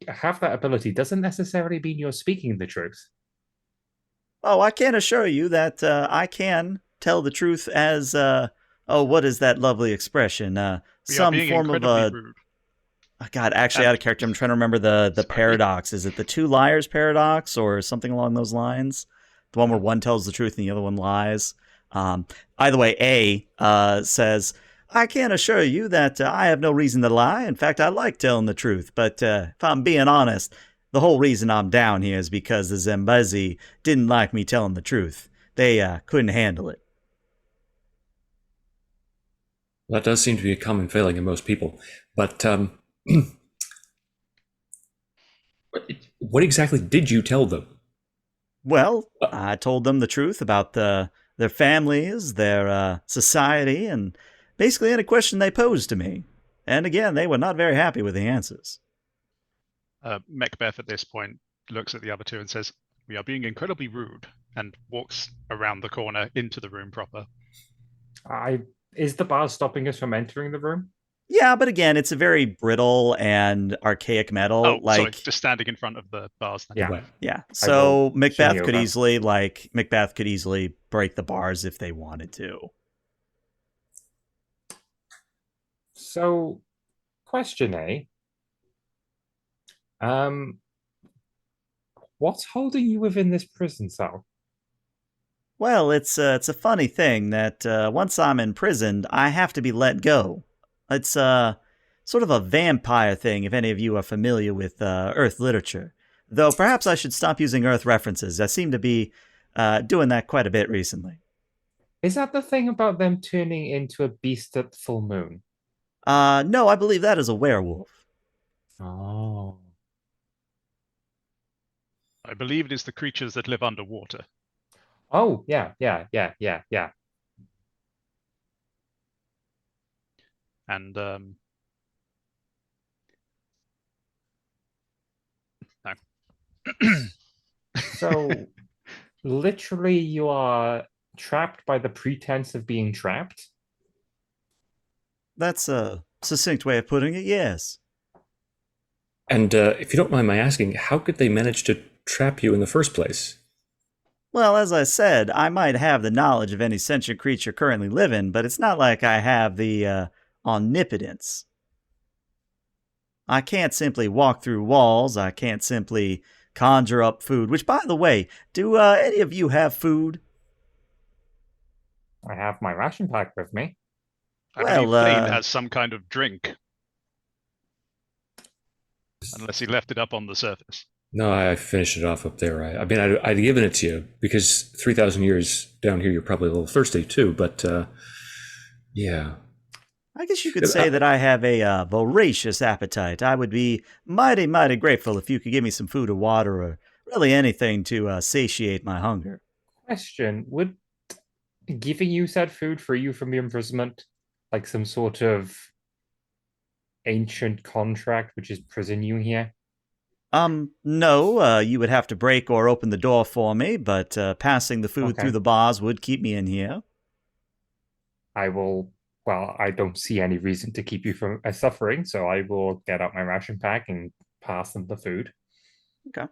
have that ability, doesn't necessarily mean you're speaking the truth. Oh, I can assure you that I can tell the truth as, what is that lovely expression? We are Some being form of incredibly a. rude. Oh, God, actually, out of character. I'm trying to remember the Sorry. paradox. Is it the two liars paradox or something along those lines? The one where one tells the truth and the other one lies. Either way, A says, "I can assure you that I have no reason to lie. In fact, I like telling the truth. But if I'm being honest, the whole reason I'm down here is because the Zambezi didn't like me telling the truth. They couldn't handle it." That does seem to be a common failing in most people. But what exactly did you tell them? Well, I told them the truth about their families, their society, and basically any question they posed to me. And again, they were not very happy with the answers. Macbeth at this point looks at the other two and says, "We are being incredibly rude," and walks around the corner into the room proper. Is the bar stopping us from entering the room? Yeah, but again, it's a very brittle and archaic metal. Oh, sorry, just standing in front of the bars. Then. Yeah. Yeah. So Macbeth shimmy could over. Macbeth could easily break the bars if they wanted to. So, question A. What's holding you within this prison cell? Well, it's a funny thing that once I'm imprisoned, I have to be let go. It's sort of a vampire thing, if any of you are familiar with Earth literature. Though perhaps I should stop using Earth references. I seem to be doing that quite a bit recently. Is that the thing about them turning into a beast at full moon? No, I believe that is a werewolf. Oh. I believe it is the creatures that live underwater. Oh, yeah. And So, literally, you are trapped by the pretense of being trapped. That's a succinct way of putting it, yes. And if you don't mind my asking, how could they manage to trap you in the first place? Well, as I said, I might have the knowledge of any sentient creature currently living, but it's not like I have the omnipotence. I can't simply walk through walls. I can't simply conjure up food. Which, by the way, do any of you have food? I have my ration pack with me. I believe Well, Thane has some kind of drink, unless he left it up on the surface. No, I finished it off up there. I mean, I'd given it to you because 3,000 years down here, you're probably a little thirsty too. But yeah, I guess you could say that I have a voracious appetite. I would be mighty, mighty grateful if you could give me some food or water or really anything to satiate my hunger. Question: would giving you said food free you from the imprisonment, like some sort of ancient contract which is prison you here? No, you would have to break or open the door for me, but passing the food through Okay. the bars would keep me in here. I will. Well, I don't see any reason to keep you from suffering, so I will get out my ration pack and pass them the food. Okay.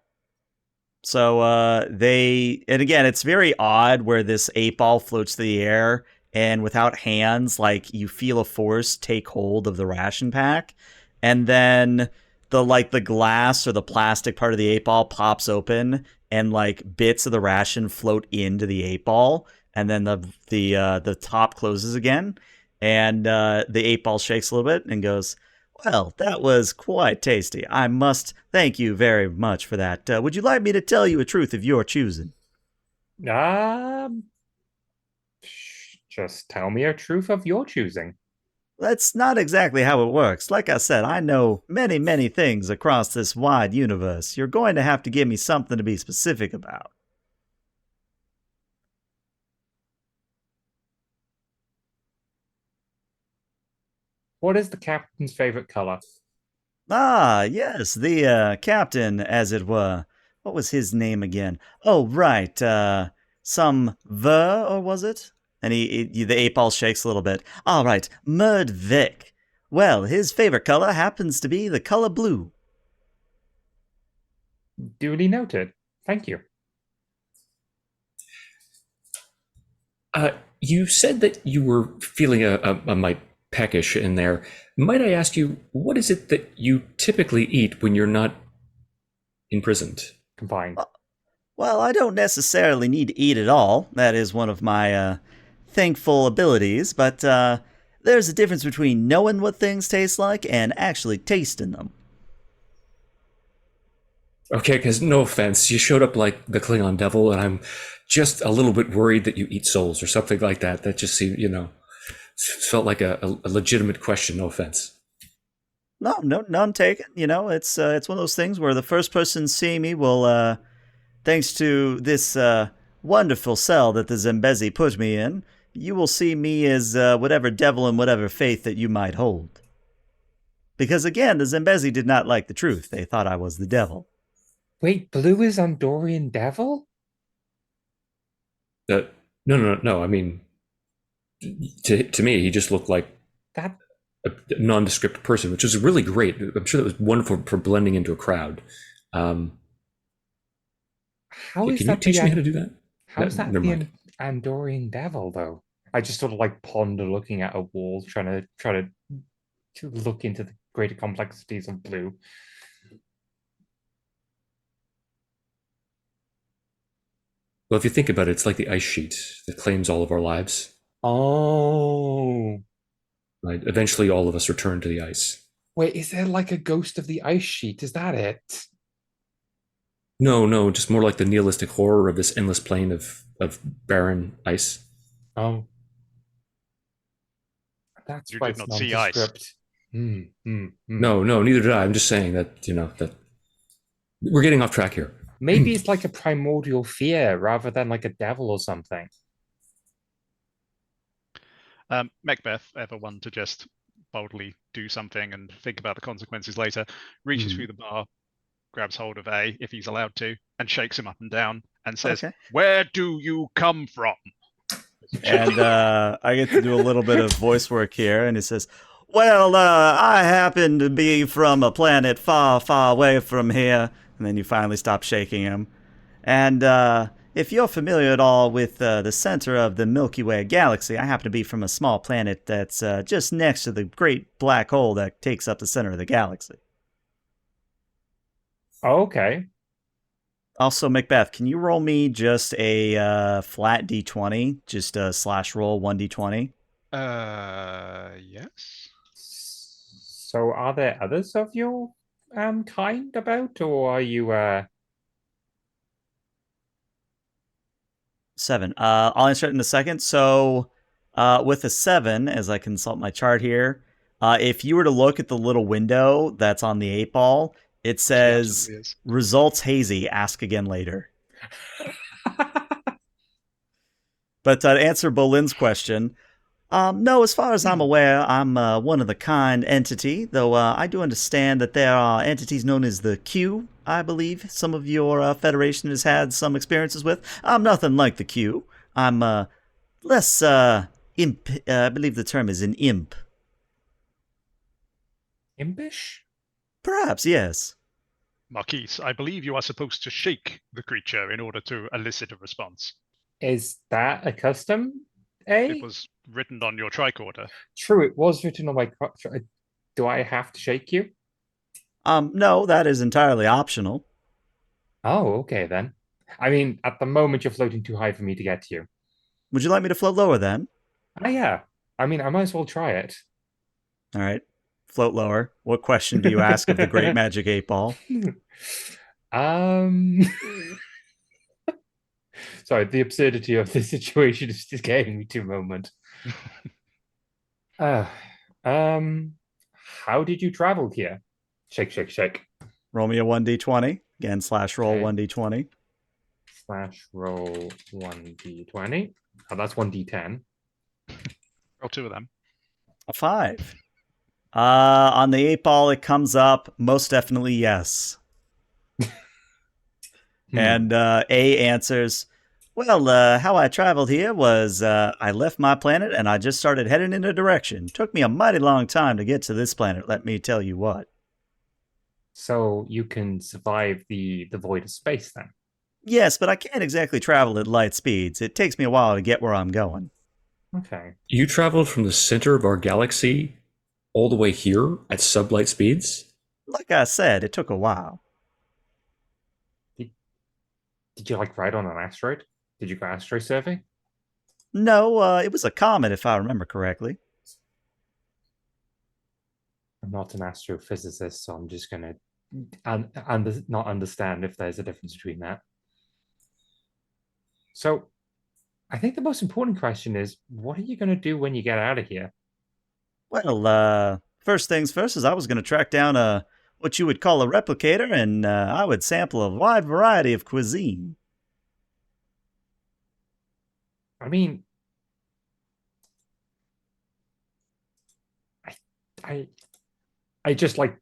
So and again, it's very odd where this 8 ball floats through the air, and without hands, like you feel a force take hold of the ration pack, and then the glass or the plastic part of the 8 ball pops open, and like bits of the ration float into the 8 ball, and then the top closes again, and the 8 ball shakes a little bit and goes, well, that was quite tasty. I must thank you very much for that. Would you like me to tell you a truth of your choosing? Um, just tell me a truth of your choosing. That's not exactly how it works. Like I said, I know many, many things across this wide universe. You're going to have to give me something to be specific about. What is the captain's favorite color? Ah, yes, the captain, as it were. What was his name again? Oh, right. Some Ver, or was it? And the 8 ball shakes a little bit. All right, Murd Vic. Well, his favorite color happens to be the color blue. Duly noted. Thank you. you said that you were feeling a mite peckish in there. Might I ask you, what is it that you typically eat when you're not imprisoned? Confined. Well, I don't necessarily need to eat at all. That is one of my thankful abilities, but there's a difference between knowing what things taste like and actually tasting them. Okay, because no offense, you showed up like the Klingon devil, and I'm just a little bit worried that you eat souls or something like that. That just seemed, felt like a legitimate question. No offense. No, none taken. It's one of those things where the first person seeing me will, thanks to this wonderful cell that the Zambezi put me in, you will see me as whatever devil and whatever faith that you might hold. Because again, the Zambezi did not like the truth. They thought I was the devil. Wait, blue is Andorian devil? No, no. I mean, to me, he just looked like That a nondescript person, which was really great. I'm sure that was wonderful for blending into a crowd. how is Can you that teach the me how to do that? how is that Never the mind. Andorian devil though? I just sort of like ponder looking at a wall, trying to look into the greater complexities of blue. Well, if you think about it, it's like the ice sheet that claims all of our lives. Oh, Right? Eventually, all of us return to the ice. wait, is there like a ghost of the ice sheet? Is that it? No, just more like the nihilistic horror of this endless plane of barren ice. Oh, that's You why did it's not see ice. nondescript. Hmm. No, neither did I. I'm just saying that that we're getting off track here. Maybe it's like a primordial fear rather than like a devil or something. Macbeth, ever one to just boldly do something and think about the consequences later, reaches through the bar, grabs hold of A if he's allowed to, and shakes him up and down, and says, Okay. "Where do you come from?" And I get to do a little bit of voice work here, and it says, "Well, I happen to be from a planet far, far away from here." And then you finally stop shaking him. And if you're familiar at all with the center of the Milky Way galaxy, I happen to be from a small planet that's just next to the great black hole that takes up the center of the galaxy. Okay. Also, Macbeth, can you roll me just a flat d20? Just slash roll 1d20? Yes. So are there others of your kind about, or are you 7. I'll answer it in a second. So, with a 7, as I consult my chart here, if you were to look at the little window that's on the 8 ball, it She says, absolutely is. results hazy, ask again later. But to answer Bolin's question, no, as far as I'm aware, I'm one of the kind entity, though I do understand that there are entities known as the Q, I believe some of your Federation has had some experiences with. I'm nothing like the Q. I'm less imp. I believe the term is an imp. impish? Perhaps, yes. Marquise, I believe you are supposed to shake the creature in order to elicit a response. Is that a custom? It was written on your tricorder. True, it was written on my. Do I have to shake you? No, that is entirely optional. Oh, okay then. I mean, at the moment, you're floating too high for me to get to you. Would you like me to float lower then? Oh, yeah. I mean, I might as well try it. All right. Float lower. What question do you ask of the Great Magic 8 Ball? um, sorry, the absurdity of the situation is just getting me to a moment. Uh, um, how did you travel here? Shake, shake, shake. Roll me a 1d20. Again, slash roll Okay. 1d20. Slash roll 1d20. Oh, that's 1d10. Roll 2 of them. A 5. On the 8 ball, it comes up most definitely yes. And A answers, well, how I traveled here was I left my planet and I just started heading in a direction. Took me a mighty long time to get to this planet, let me tell you what. So you can survive the void of space then. Yes, but I can't exactly travel at light speeds. It takes me a while to get where I'm going. Okay. You traveled from the center of our galaxy all the way here at sublight speeds? Like I said, it took a while. Did you like ride on an asteroid? Did you go asteroid survey? No, it was a comet if I remember correctly. I'm not an astrophysicist, so I'm just gonna not understand if there's a difference between that. So I think the most important question is, what are you gonna do when you get out of here? Well, first things first is I was going to track down what you would call a replicator, and I would sample a wide variety of cuisine. I mean, I I I just like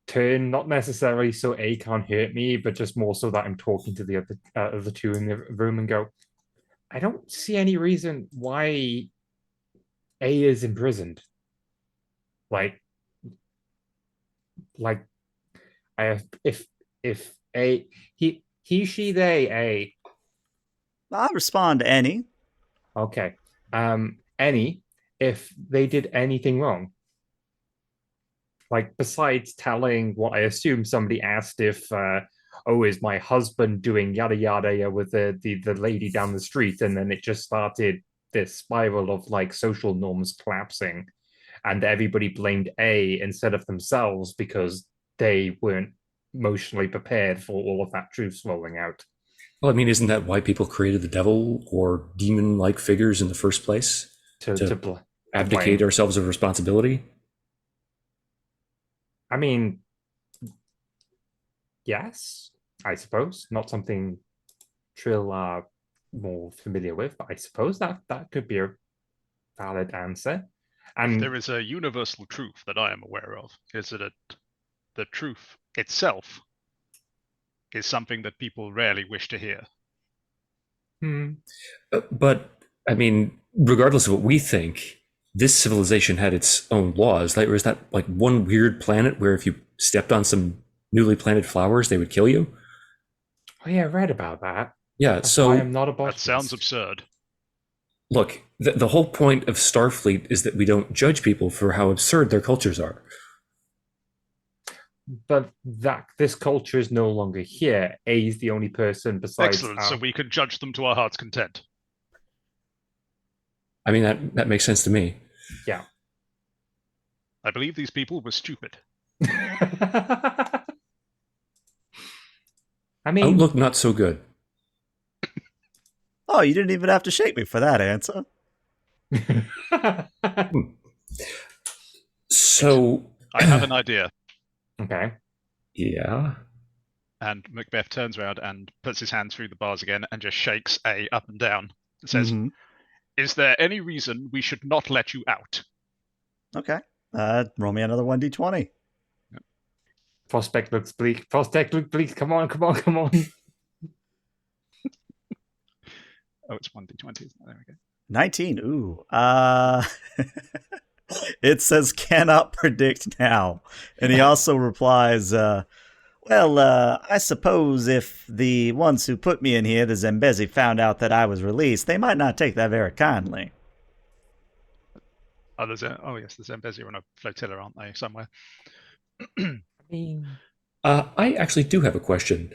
turn, not necessarily so A can't hurt me, but just more so that I'm talking to the other two in the room and go, I don't see any reason why A is imprisoned. Like, like I have if A he she they A. I respond to any. Okay. Any if they did anything wrong. Like besides telling what I assume somebody asked if oh, is my husband doing yada yada with the lady down the street, and then it just started this spiral of like social norms collapsing, and everybody blamed A instead of themselves because they weren't emotionally prepared for all of that truth rolling out. Well, I mean, isn't that why people created the devil or demon like figures in the first place? To Abdicate blame. ourselves of responsibility? I mean, yes, I suppose not something Trill are more familiar with, but I suppose that could be a valid answer. If And there is a universal truth that I am aware of, is that the truth itself is something that people rarely wish to hear. But I mean, regardless of what we think, this civilization had its own laws. Like, or is that like one weird planet where if you stepped on some newly planted flowers, they would kill you? Oh yeah, I read about that. Yeah. That's why So I'm not a That sounds botanist. absurd. look, the whole point of Starfleet is that we don't judge people for how absurd their cultures are. But that this culture is no longer here. A is the only person besides Excellent. So we can judge them to our heart's content. I mean, that makes sense to me. yeah. I believe these people were stupid. I mean, Outlook not so good. Oh, you didn't even have to shake me for that answer. So I have an idea. okay. yeah. And Macbeth turns around and puts his hand through the bars again and just shakes A up and down. It says, Mhm. Is there any reason we should not let you out? Okay. Roll me another 1d20. Prospect looks bleak. Prospect looks bleak. Come on, come on, come on. Oh, it's 1d20, isn't it? There we go. 19. Ooh. It says cannot predict now. And he also replies, well, I suppose if the ones who put me in here, the Zambezi, found out that I was released, they might not take that very kindly. Oh, yes, the Zambezi are on a flotilla, aren't they, somewhere? I mean, I actually do have a question.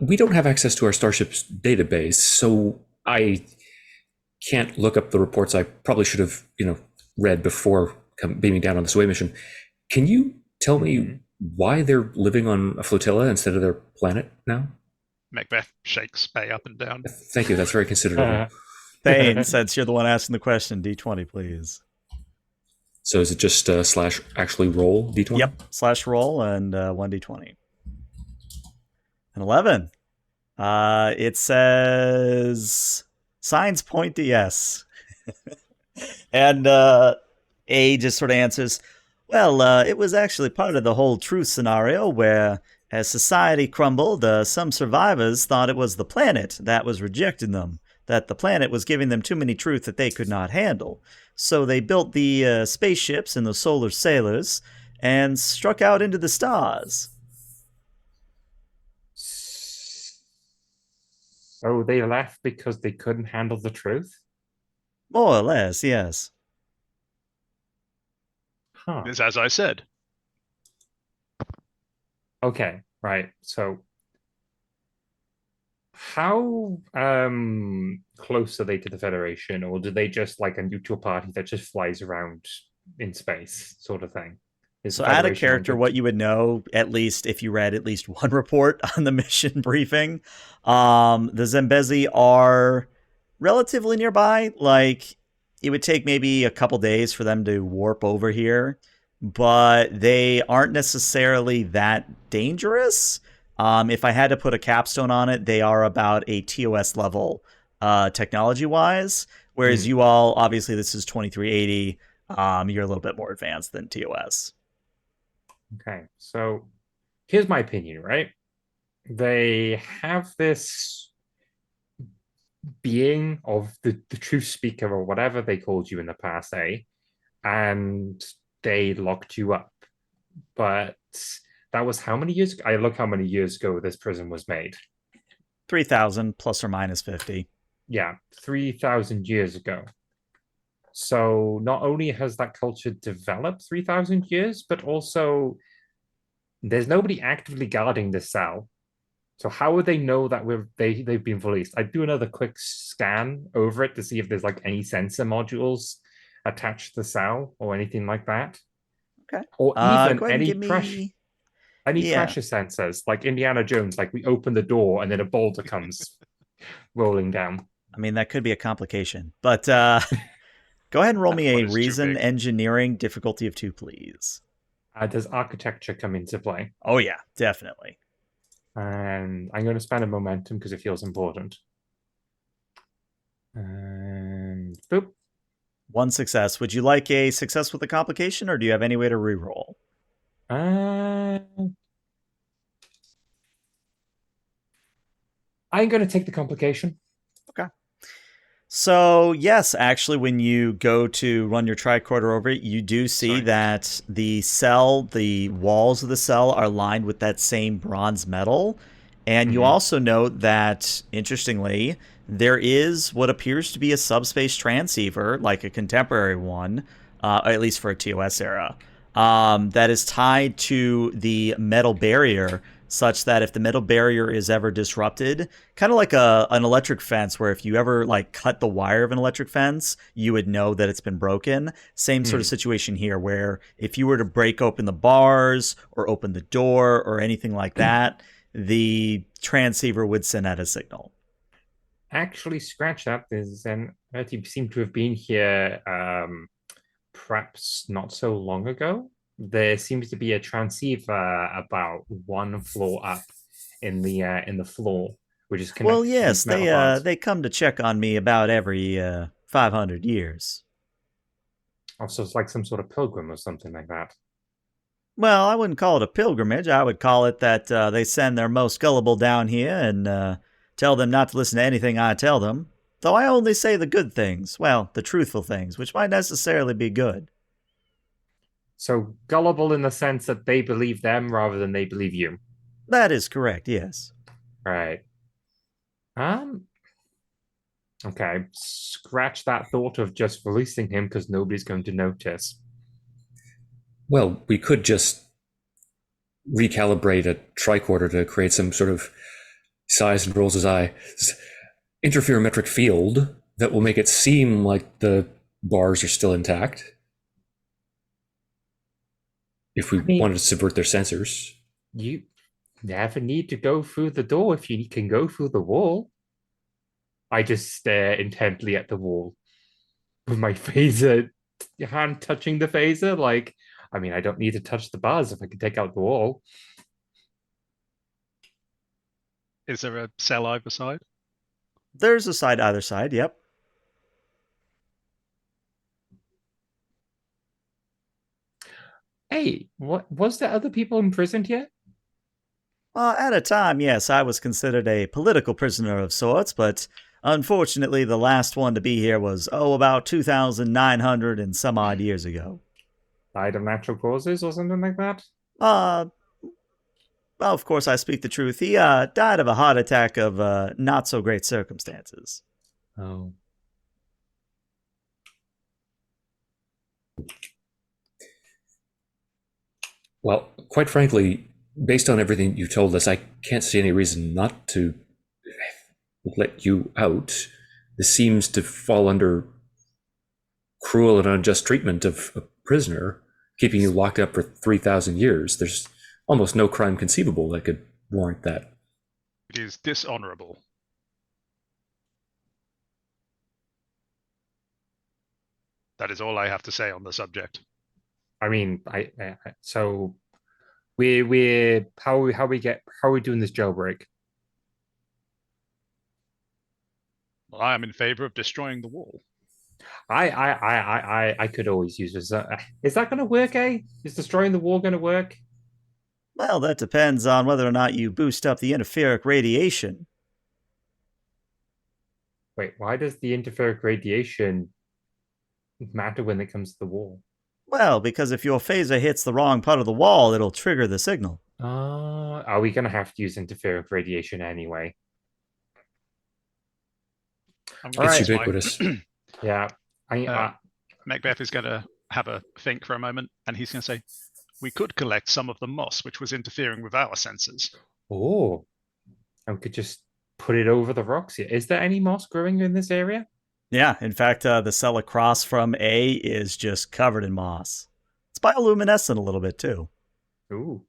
We don't have access to our Starship's database, so I can't look up the reports I probably should have, read before beaming down on this away mission. Can you tell me why they're living on a flotilla instead of their planet now? Macbeth shakes A up and down. Thank you. That's very considerate of you. Thane, since you're the one asking the question, d20, please. So is it just slash actually roll d20? Yep. Slash roll and 1d20. An 11. It says signs point to yes. And A just sort of answers, well, it was actually part of the whole truth scenario where as society crumbled, some survivors thought it was the planet that was rejecting them, that the planet was giving them too many truths that they could not handle. So they built the spaceships and the solar sailors and struck out into the stars. So they left because they couldn't handle the truth? More or less, yes. Huh. It's as I said. Okay, right. So how close are they to the Federation, or do they just like a neutral party that just flies around in space, sort of thing? Is So the add a Federation character, good? what you would know, at least if you read at least one report on the mission briefing. The Zambezi are relatively nearby. Like, it would take maybe a couple days for them to warp over here, but they aren't necessarily that dangerous. If I had to put a capstone on it, they are about a TOS level technology-wise, whereas you all, obviously this is 2380, you're a little bit more advanced than TOS. Okay, so here's my opinion, right? They have this being of the truth speaker or whatever they called you in the past, eh? And they locked you up. But that was how many years ago? I look how many years ago this prison was made. 3,000 plus or minus 50. Yeah, 3,000 years ago. So not only has that culture developed 3,000 years, but also there's nobody actively guarding this cell. So how would they know that they've been released? I'd do another quick scan over it to see if there's like any sensor modules attached to the cell or anything like that. Okay. Or Go even ahead and give me... any Yeah. pressure sensors, like Indiana Jones, like we open the door and then a boulder comes rolling down. I mean, that could be a complication. But go ahead and roll me What a is too reason big? engineering difficulty of 2, please. Does architecture come into play? Oh, yeah, definitely. And I'm going to spend a momentum because it feels important. And boop. 1 success. Would you like a success with a complication, or do you have any way to reroll? I'm going to take the complication. Okay. So, yes, actually, when you go to run your tricorder over it, you do see Sorry. that the walls of the cell are lined with that same bronze metal. And you also note that, interestingly, there is what appears to be a subspace transceiver, like a contemporary one, at least for a TOS era, that is tied to the metal barrier, such that if the metal barrier is ever disrupted, kind of like an electric fence, where if you ever like cut the wire of an electric fence, you would know that it's been broken. Same sort of situation here, where if you were to break open the bars or open the door or anything like that, the transceiver would send out a signal. Actually, scratch that. There's an you seem to have been here perhaps not so long ago. There seems to be a transceiver about one floor up in the floor, which is Well, connected to yes, these metal bars. they come to check on me about every 500 years. Also, it's like some sort of pilgrim or something like that. Well, I wouldn't call it a pilgrimage. I would call it that they send their most gullible down here and tell them not to listen to anything I tell them. Though I only say the good things, well, the truthful things, which might necessarily be good. So gullible in the sense that they believe them rather than they believe you. That is correct, yes. Right. Um. Okay. Scratch that thought of just releasing him because nobody's going to notice. Well, we could just recalibrate a tricorder to create some sort of size and rolls his eye interferometric field that will make it seem like the bars are still intact. If we wanted to subvert their sensors. You never need to go through the door if you can go through the wall. I just stare intently at the wall with my phaser hand touching the phaser. Like, I mean, I don't need to touch the bars if I can take out the wall. Is there a cell either side? There's a side either side, yep. Hey, what was there other people imprisoned here? At a time, yes, I was considered a political prisoner of sorts, but unfortunately, the last one to be here was, about 2,900 and some odd years ago. Died of natural causes or something like that? Well, of course, I speak the truth. He died of a heart attack of not so great circumstances. Oh. Well, quite frankly, based on everything you told us, I can't see any reason not to let you out. This seems to fall under cruel and unjust treatment of a prisoner, keeping you locked up for 3,000 years. There's almost no crime conceivable that could warrant that. It is dishonorable. That is all I have to say on the subject. I mean, so we're how are we doing this jailbreak? Well, I am in favor of destroying the wall. I could always use this. Is that going to work? Is destroying the wall going to work? Well, that depends on whether or not you boost up the interferic radiation. Wait, why does the interferic radiation matter when it comes to the wall? Well, because if your phaser hits the wrong part of the wall, it'll trigger the signal. Are we going to have to use interferic radiation anyway? It's ubiquitous. Yeah. Macbeth is going to have a think for a moment, and he's going to say, we could collect some of the moss which was interfering with our sensors. Oh, and we could just put it over the rocks here. Is there any moss growing in this area? Yeah, in fact, the cell across from A is just covered in moss. It's bioluminescent a little bit, too. Ooh.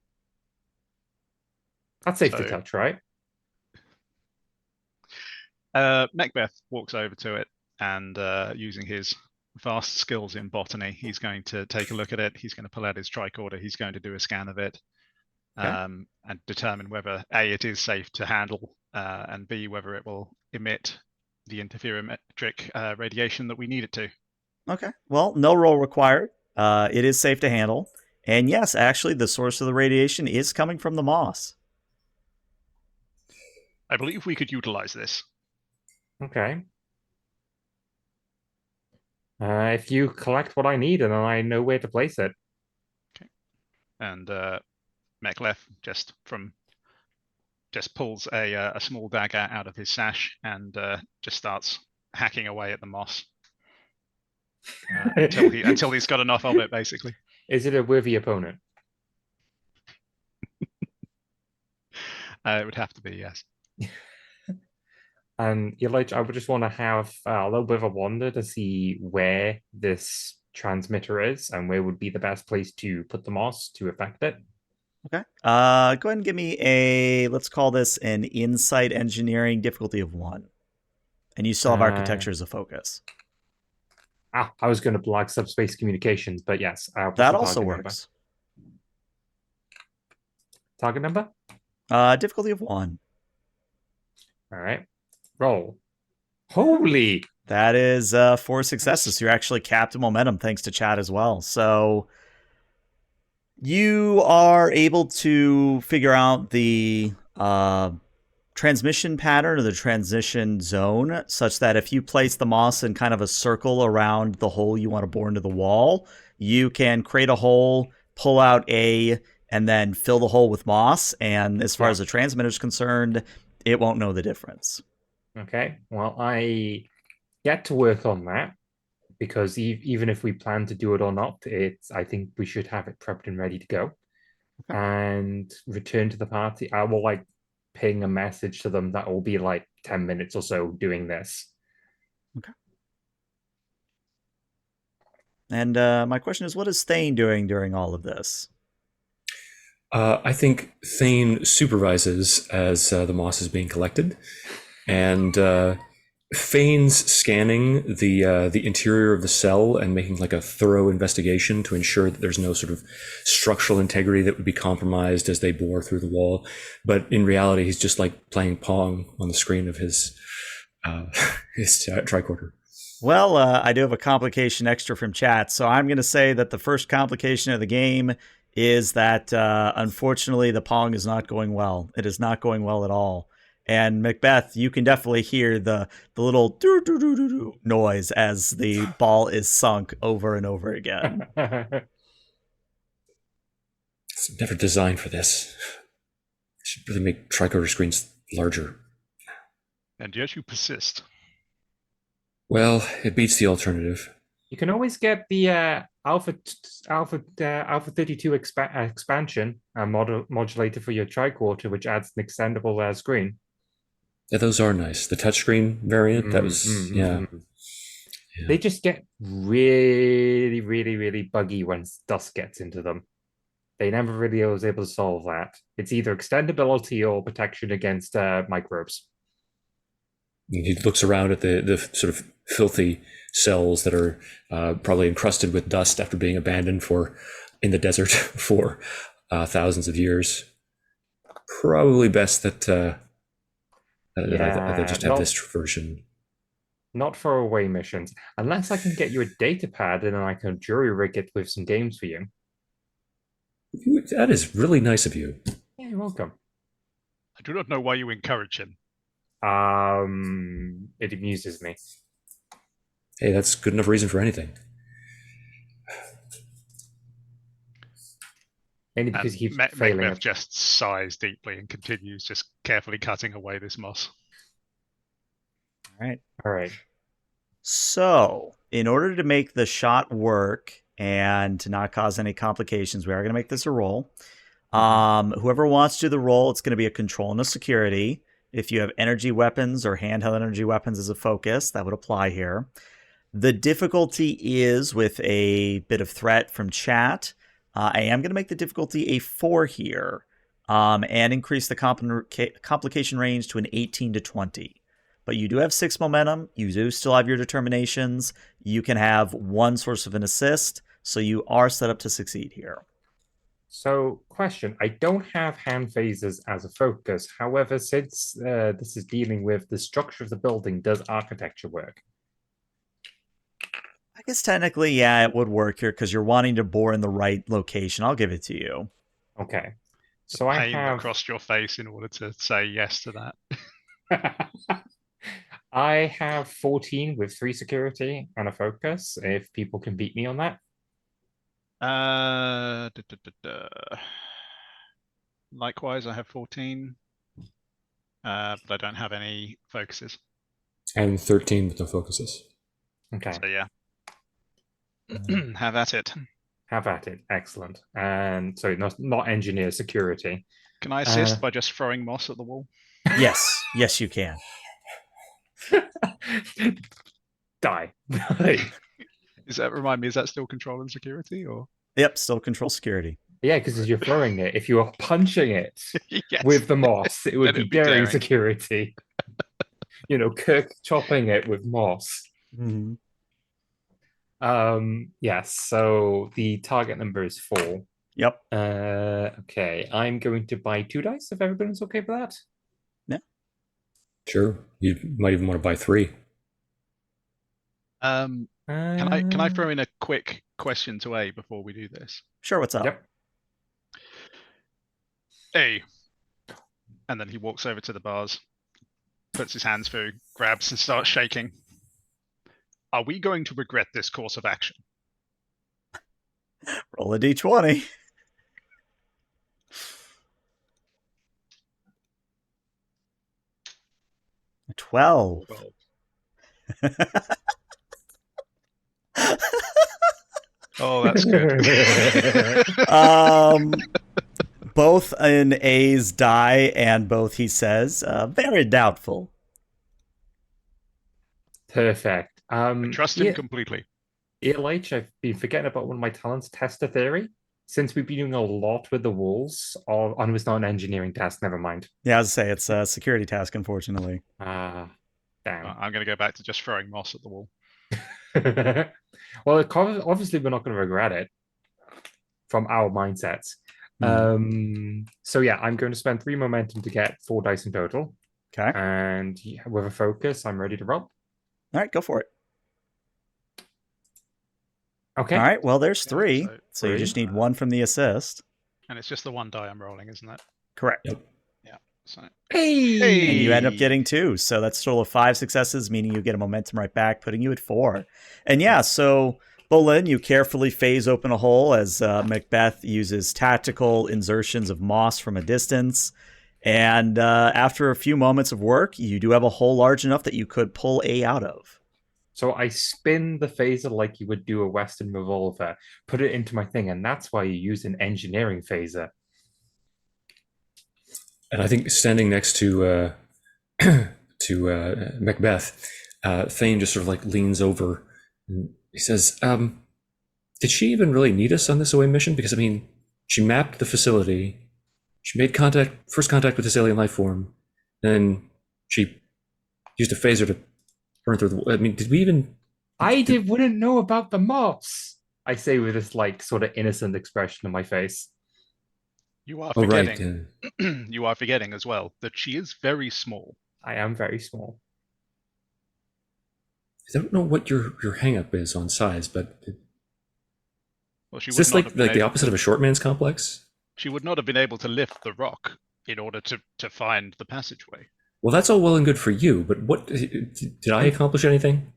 That's safe to touch, right? Macbeth walks over to it and using his vast skills in botany, he's going to take a look at it. He's going to pull out his tricorder. He's going to do a scan of it and determine whether A, it is safe to handle, and B, whether it will emit the interferometric radiation that we need it to. Okay. Well, no roll required. It is safe to handle. And yes, actually, the source of the radiation is coming from the moss. I believe we could utilize this. Okay. If you collect what I need, and then I know where to place it. And Meklev just pulls a small dagger out of his sash and just starts hacking away at the moss until he's got enough of it, basically. Is it a worthy opponent? It would have to be, yes. And I would just want to have a little bit of a wander to see where this transmitter is and where would be the best place to put the moss to affect it. Okay. Go ahead and give me let's call this an insight engineering difficulty of 1. And you still have architecture as a focus. I was going to block subspace communications, but yes. That also works. Target number? Difficulty of 1. All right. Roll. Holy! That is 4 successes. So you're actually capped in momentum thanks to chat as well. So you are able to figure out the transmission pattern or the transition zone such that if you place the moss in kind of a circle around the hole you want to bore into the wall, you can create a hole, pull out A, and then fill the hole with moss. And as far as the transmitter is concerned, it won't know the difference. Okay. Well, I get to work on that because even if we plan to do it or not, I think we should have it prepped and ready to go. Okay. And return to the party. I will ping a message to them that will be 10 minutes or so doing this. Okay. And my question is, what is Thane doing during all of this? I think Thane supervises as the moss is being collected, and Fane's scanning the interior of the cell and making a thorough investigation to ensure that there's no sort of structural integrity that would be compromised as they bore through the wall. But in reality, he's just playing Pong on the screen of his tricorder. Well, I do have a complication extra from chat, so I'm going to say that the first complication of the game is that unfortunately the Pong is not going well. It is not going well at all. And Macbeth, you can definitely hear the little doo-doo-doo-doo noise as the ball is sunk over and over again. It's never designed for this. I should really make tricorder screens larger. And yet you persist. Well, it beats the alternative. You can always get the Alpha 32 expansion modulator for your tricorder, which adds an extendable screen. Yeah, those are nice. The touchscreen variant, that was, yeah. They just get really, really, really buggy when dust gets into them. They never really was able to solve that. It's either extendability or protection against microbes. He looks around at the sort of filthy cells that are probably encrusted with dust after being abandoned in the desert for thousands of years. Probably best that they just have this version. Not for away missions, unless I can get you a data pad and then I can jury rig it with some games for you. That is really nice of you. Yeah, you're welcome. I do not know why you encourage him. It amuses me. Hey, that's good enough reason for anything. Only because he keeps failing. Macbeth just sighs deeply and continues just carefully cutting away this moss. All right. All right. So, in order to make the shot work and to not cause any complications, we are going to make this a roll. Whoever wants to do the roll, it's going to be a control and a security. If you have energy weapons or handheld energy weapons as a focus, that would apply here. The difficulty is with a bit of threat from chat. I am going to make the difficulty a 4 here and increase the complication range to an 18 to 20. But you do have 6 momentum. You do still have your determinations. You can have 1 source of an assist. So you are set up to succeed here. So, question. I don't have hand phases as a focus. However, since this is dealing with the structure of the building, does architecture work? I guess technically, yeah, it would work here because you're wanting to bore in the right location. I'll give it to you. Okay. So I have crossed your face in order to say yes to that. I have 14 with 3 security and a focus, if people can beat me on that. Da, da, da, da. Likewise, I have 14, but I don't have any focuses. And 13 with no focuses. Okay, So yeah, have at it. have at it. Excellent. And sorry, not engineer, security. Can I assist by just throwing moss at the wall? Yes, yes, you can. Die. Is that still control and security or? Yep, still control security. Yeah, because as you're throwing it, if you were punching it Yes. with the moss, it would Then be it'd be daring daring. security. Kirk chopping it with moss. Mm-hmm. Yes, so the target number is 4. Yep. Okay, I'm going to buy 2 dice if everyone's okay with that. Sure. You might even want to buy 3. Can I throw in a quick question to A before we do this? Sure, what's up? Yep. A. And then he walks over to the bars, puts his hands through, grabs and starts shaking. Are we going to regret this course of action? Roll a d20. A 12. Oh, that's good. Both in A's die and both he says, very doubtful. Perfect. I trust him completely. ELH, I've been forgetting about one of my talents, tester theory. Since we've been doing a lot with the walls, and it was not an engineering task, never mind. Yeah, I was say it's a security task, unfortunately. Damn. I'm going to go back to just throwing moss at the wall. Well, obviously we're not going to regret it from our mindsets. So yeah, I'm going to spend 3 momentum to get 4 dice in total. Okay. And with a focus, I'm ready to roll. All right, go for it. Okay. All right, well, there's 3. So you 3. just need 1 from the assist. And it's just the 1 die I'm rolling, isn't it? Correct. Yep. Yeah. So, Hey! And you end up getting 2. So that's a total of 5 successes, meaning you get a momentum right back, putting you at 4. And yeah, so Bolin, you carefully phase open a hole as Macbeth uses tactical insertions of moss from a distance. And after a few moments of work, you do have a hole large enough that you could pull A out of. So I spin the phaser like you would do a Western revolver, put it into my thing, and that's why you use an engineering phaser. And I think standing next to Macbeth, Thane just sort of like leans over and he says, did she even really need us on this away mission? Because I mean, she mapped the facility, she made first contact with this alien life form, then she used a phaser to burn through the. I mean, did we even? Wouldn't know about the moss. I say with this like sort of innocent expression on my face. You are forgetting. Oh, right. You are forgetting as well that she is very small. I am very small. I don't know what your hang-up is on size, but Well, is this like the opposite of a short man's complex? She would not have been able to lift the rock in order to find the passageway. Well, that's all well and good for you, but what did I accomplish anything?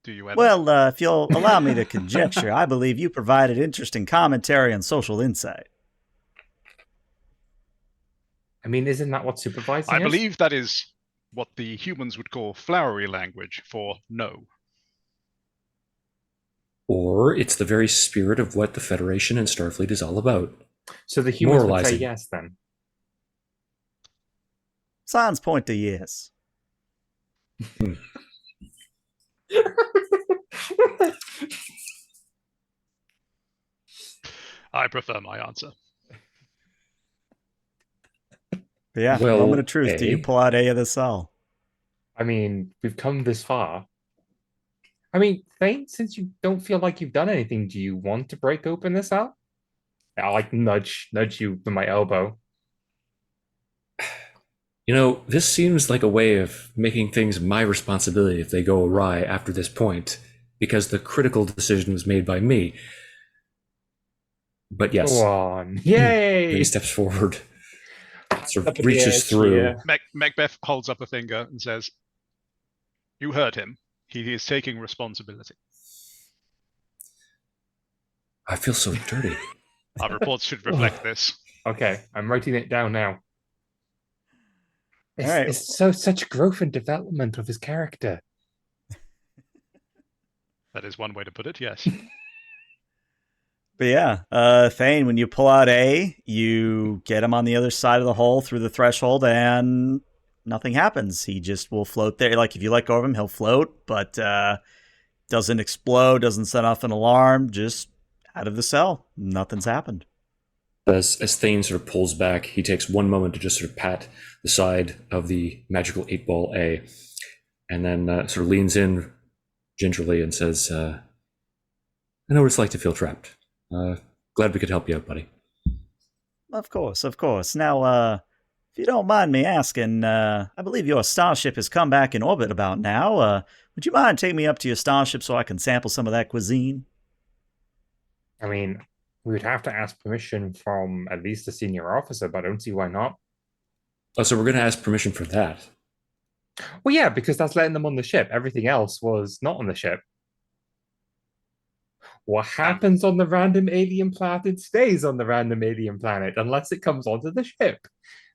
Do you ever? Well, if you'll allow me to conjecture, I believe you provided interesting commentary and social insight. I mean, isn't that what supervising I is? believe that is what the humans would call flowery language for no. Or it's the very spirit of what the Federation and Starfleet is all about. So the humans would say Moralizing. yes then. Signs point to yes. I prefer my answer. But yeah, Well, moment of truth. Do you pull out A of the cell? I mean, we've come this far. I mean, Thane, since you don't feel like you've done anything, do you want to break open this cell? I like nudge you with my elbow. You know, this seems like a way of making things my responsibility if they go awry after this point, because the critical decision was made by me. But yes. Go on. Yay! He steps forward. sort Up of in the reaches air, through. cheer. Macbeth holds up a finger and says, "You heard him. He is taking responsibility. I feel so dirty. Our reports should reflect this." Okay, I'm writing it down now. All right. It's such growth and development of his character. That is one way to put it, yes. But yeah, Thane, when you pull out A, you get him on the other side of the hole through the threshold, and nothing happens. He just will float there. Like, if you let go of him, he'll float, but doesn't explode, doesn't set off an alarm, just out of the cell. Nothing's happened. As Thane sort of pulls back, he takes one moment to just sort of pat the side of the magical 8-ball A, and then sort of leans in gingerly and says, I know what it's like to feel trapped. Glad we could help you out, buddy. Of course, of course. Now, if you don't mind me asking, I believe your starship has come back in orbit about now. Would you mind taking me up to your starship so I can sample some of that cuisine? I mean, we would have to ask permission from at least a senior officer, but I don't see why not. Oh, so we're going to ask permission for that. Well, yeah, because that's letting them on the ship. Everything else was not on the ship. What happens on the random alien planet stays on the random alien planet unless it comes onto the ship.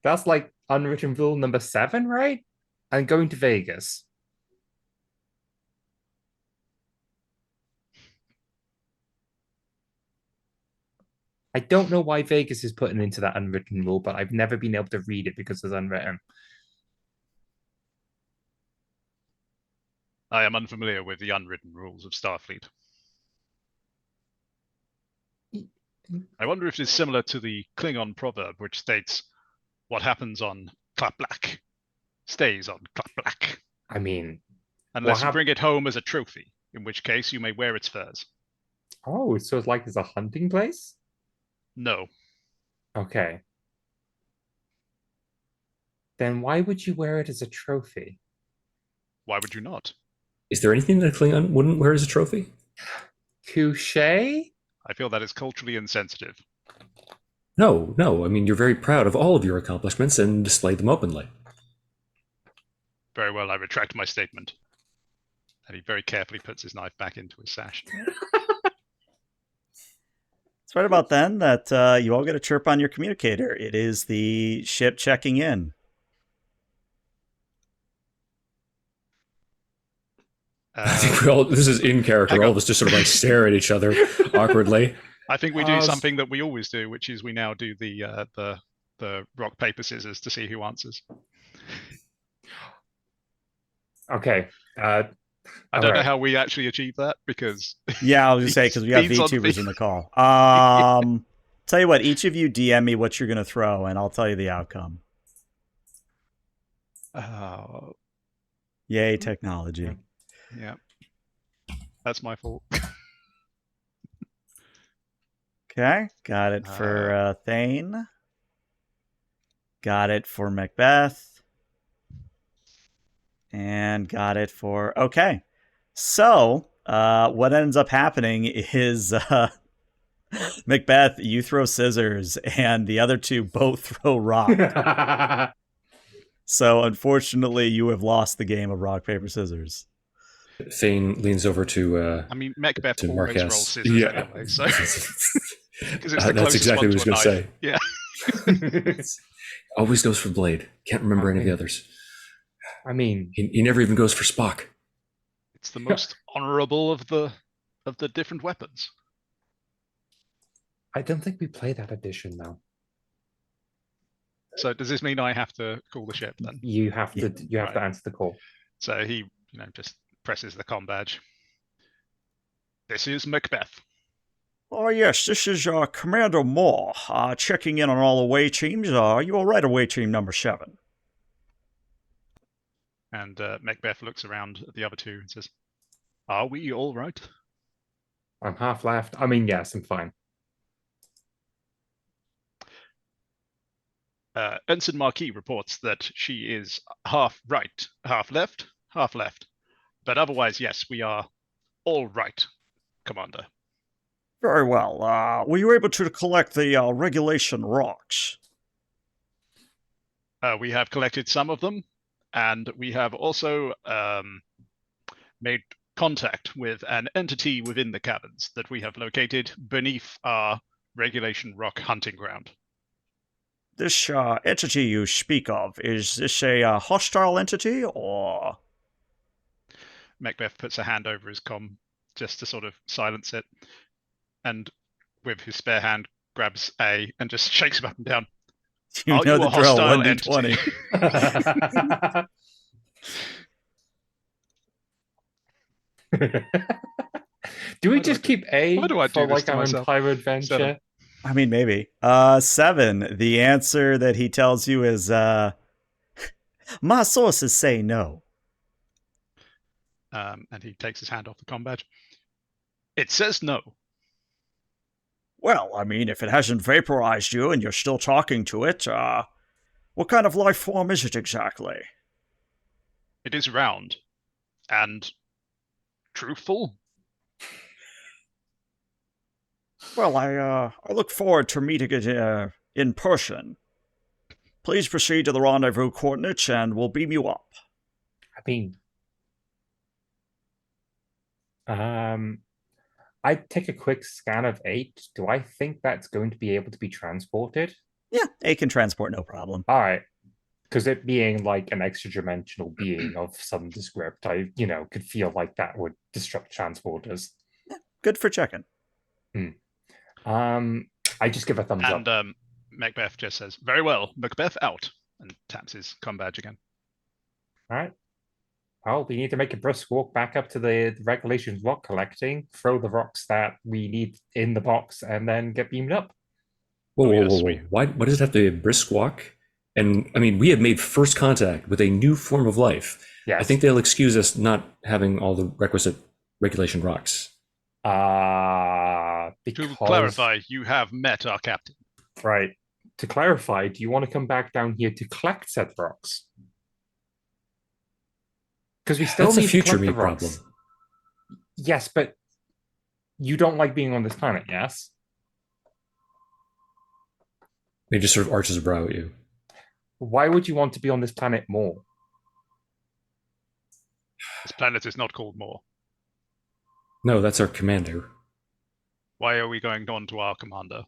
That's like unwritten rule number 7, right? And going to Vegas. I don't know why Vegas is putting into that unwritten rule, but I've never been able to read it because it's unwritten. I am unfamiliar with the unwritten rules of Starfleet. I wonder if it's similar to the Klingon proverb, which states, "What happens on Klaplak stays on Klaplak." I mean, Unless you bring it home as a trophy, in which case you may wear its furs. oh, so it's like it's a hunting place? No. Okay. Then why would you wear it as a trophy? Why would you not? Is there anything that a Klingon wouldn't wear as a trophy? Couché? I feel that is culturally insensitive. No. I mean, you're very proud of all of your accomplishments and display them openly. Very well, I retract my statement. And he very carefully puts his knife back into his sash. It's right about then that you all get a chirp on your communicator. It is the ship checking in. I think this is in character. All of us just sort of like stare at each other awkwardly. I think we do something that we always do, which is we now do the rock, paper, scissors to see who answers. Okay. I don't know how we actually achieve that because... Yeah, I was going to say, because we got VTubers in the call. Tell you what, each of you DM me what you're going to throw, and I'll tell you the outcome. Yay, technology. Yeah. That's my fault. Okay, got it for Thane. Got it for Macbeth. And got it for... Okay. So, what ends up happening is Macbeth, you throw scissors, and the other two both throw rock. So, unfortunately, you have lost the game of rock, paper, scissors. Thane leans over to... I mean, Macbeth to always Marquez. rolls scissors anyway, so... That's exactly what I was going to say. Yeah. Always goes for Blade. Can't remember any of the others. I mean... He never even goes for Spock. It's the most honorable of the different weapons. I don't think we play that edition, though. So does this mean I have to call the ship then? You have to to answer the call. So he, just presses the comm badge. This is Macbeth. Oh, yes, this is Commander Moore, checking in on all away teams. Are you all right, away team number 7? And Macbeth looks around at the other two and says, "Are we all right?" I'm half left. I mean, yes, I'm fine. Ensign Marquis reports that she is half right, half left. But otherwise, yes, we are all right, Commander. Very well. Were you able to collect the regulation rocks? We have collected some of them, and we have also made contact with an entity within the caverns that we have located beneath our regulation rock hunting ground. This entity you speak of, is this a hostile entity, or? Macbeth puts a hand over his comm just to sort of silence it, and with his spare hand grabs A and just shakes him up and down. You Are know you the a drill, hostile 1d20. Do we Why do I just do- keep A why do I do for this like to our myself? entire adventure? 7. I mean, maybe. 7. The answer that he tells you is, my sources say no. And he takes his hand off the comm badge. It says no. Well, I mean, if it hasn't vaporized you and you're still talking to it, what kind of life form is it exactly? It is round and truthful. Well, I look forward to meeting it in person. Please proceed to the rendezvous coordinates and we'll beam you up. I mean, I'd take a quick scan of 8. Do I think that's going to be able to be transported? Yeah, A can transport, no problem. All right. Because it being like an extra dimensional being of some descript, I, could feel like that would disrupt transporters. Good for checking. I just give a thumbs up. And Macbeth just says, "Very well, Macbeth out," and taps his comm badge again. All right. Well, we need to make a brisk walk back up to the regulations rock collecting, throw the rocks that we need in the box, and then get beamed up. Whoa, Oh, whoa, yes, whoa, whoa. Why does it have to be a brisk walk? And I mean, we have made first contact with a new form of life. Yes. I think they'll excuse us not having all the requisite regulation rocks. To Because clarify, you have met our captain. right. To clarify, do you want to come back down here to collect said rocks? Because we still That's a need to future collect me the rocks. problem. Yes, but you don't like being on this planet, yes? He just sort of arches a brow at you. Why would you want to be on this planet more? This planet is not called Moor. No, that's our commander. Why are we going on to our commander?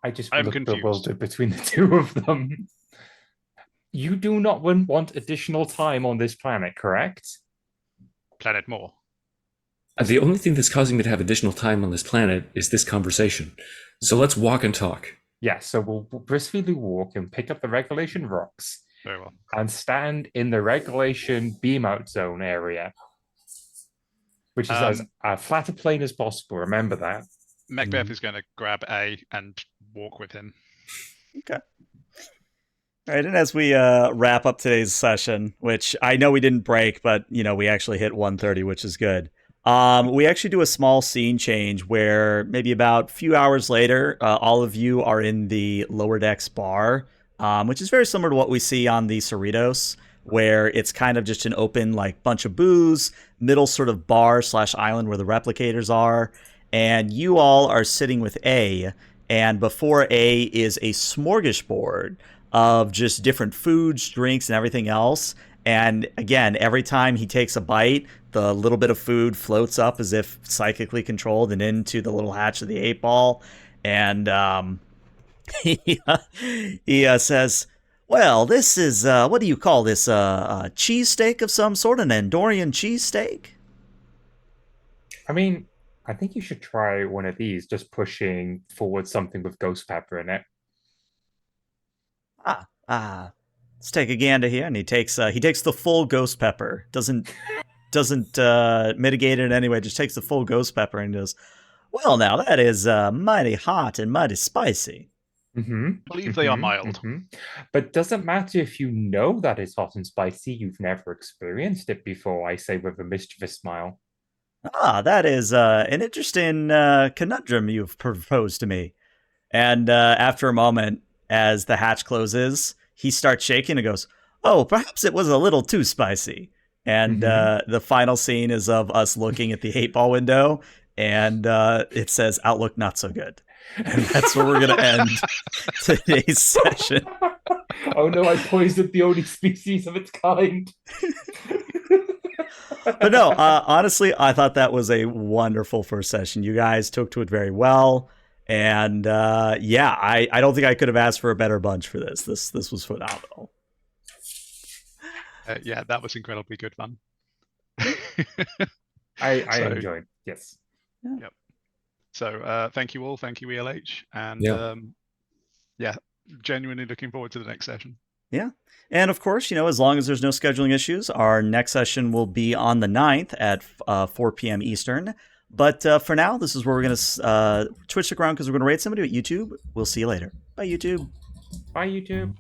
I just I'm look confused. bewildered between the two of them. You do not want additional time on this planet, correct? Planet Moor. The only thing that's causing me to have additional time on this planet is this conversation. So let's walk and talk. Yeah, so we'll briskly walk and pick up the regulation rocks Very well. and stand in the regulation beam out zone area, which is as flat a plane as possible. Remember that. Macbeth is going to grab A and walk with him. Okay. All right, and as we wrap up today's session, which I know we didn't break, but we actually hit 1:30, which is good. We actually do a small scene change where maybe about a few hours later, all of you are in the lower decks bar, which is very similar to what we see on the Cerritos, where it's kind of just an open bunch of booze, middle sort of bar / island where the replicators are, and you all are sitting with A, and before A is a smorgasbord of just different foods, drinks, and everything else. And again, every time he takes a bite, the little bit of food floats up as if psychically controlled and into the little hatch of the 8-ball. And he says, well, this is, what do you call this? A cheesesteak of some sort? An Andorian cheesesteak? I mean, I think you should try one of these, just pushing forward something with ghost pepper in it. Let's take a gander here. And he takes the full ghost pepper. Doesn't mitigate it in any way. Just takes the full ghost pepper and goes, well, now that is mighty hot and mighty spicy. Mm-hmm. I believe they are mild. Mm-hmm. But doesn't matter if you know that it's hot and spicy. You've never experienced it before, I say with a mischievous smile. That is an interesting conundrum you've proposed to me. And after a moment, as the hatch closes, he starts shaking and goes, oh, perhaps it was a little too spicy. And the final scene is of us looking at the 8-ball window and it says Outlook not so good. And that's where we're going to end today's session. Oh no, I poisoned the only species of its kind. But no, honestly, I thought that was a wonderful first session. You guys took to it very well. And yeah, I don't think I could have asked for a better bunch for this. This was phenomenal. Yeah, that was incredibly good fun. I So- enjoyed. Yes. Yep. So thank you all. Thank you, ELH. And Yeah. yeah, genuinely looking forward to the next session. Yeah. And of course, as long as there's no scheduling issues, our next session will be on the 9th at 4 p.m. Eastern. But for now, this is where we're going to Twitch stick around because we're going to rate somebody at YouTube. We'll see you later. Bye, YouTube. Bye, YouTube.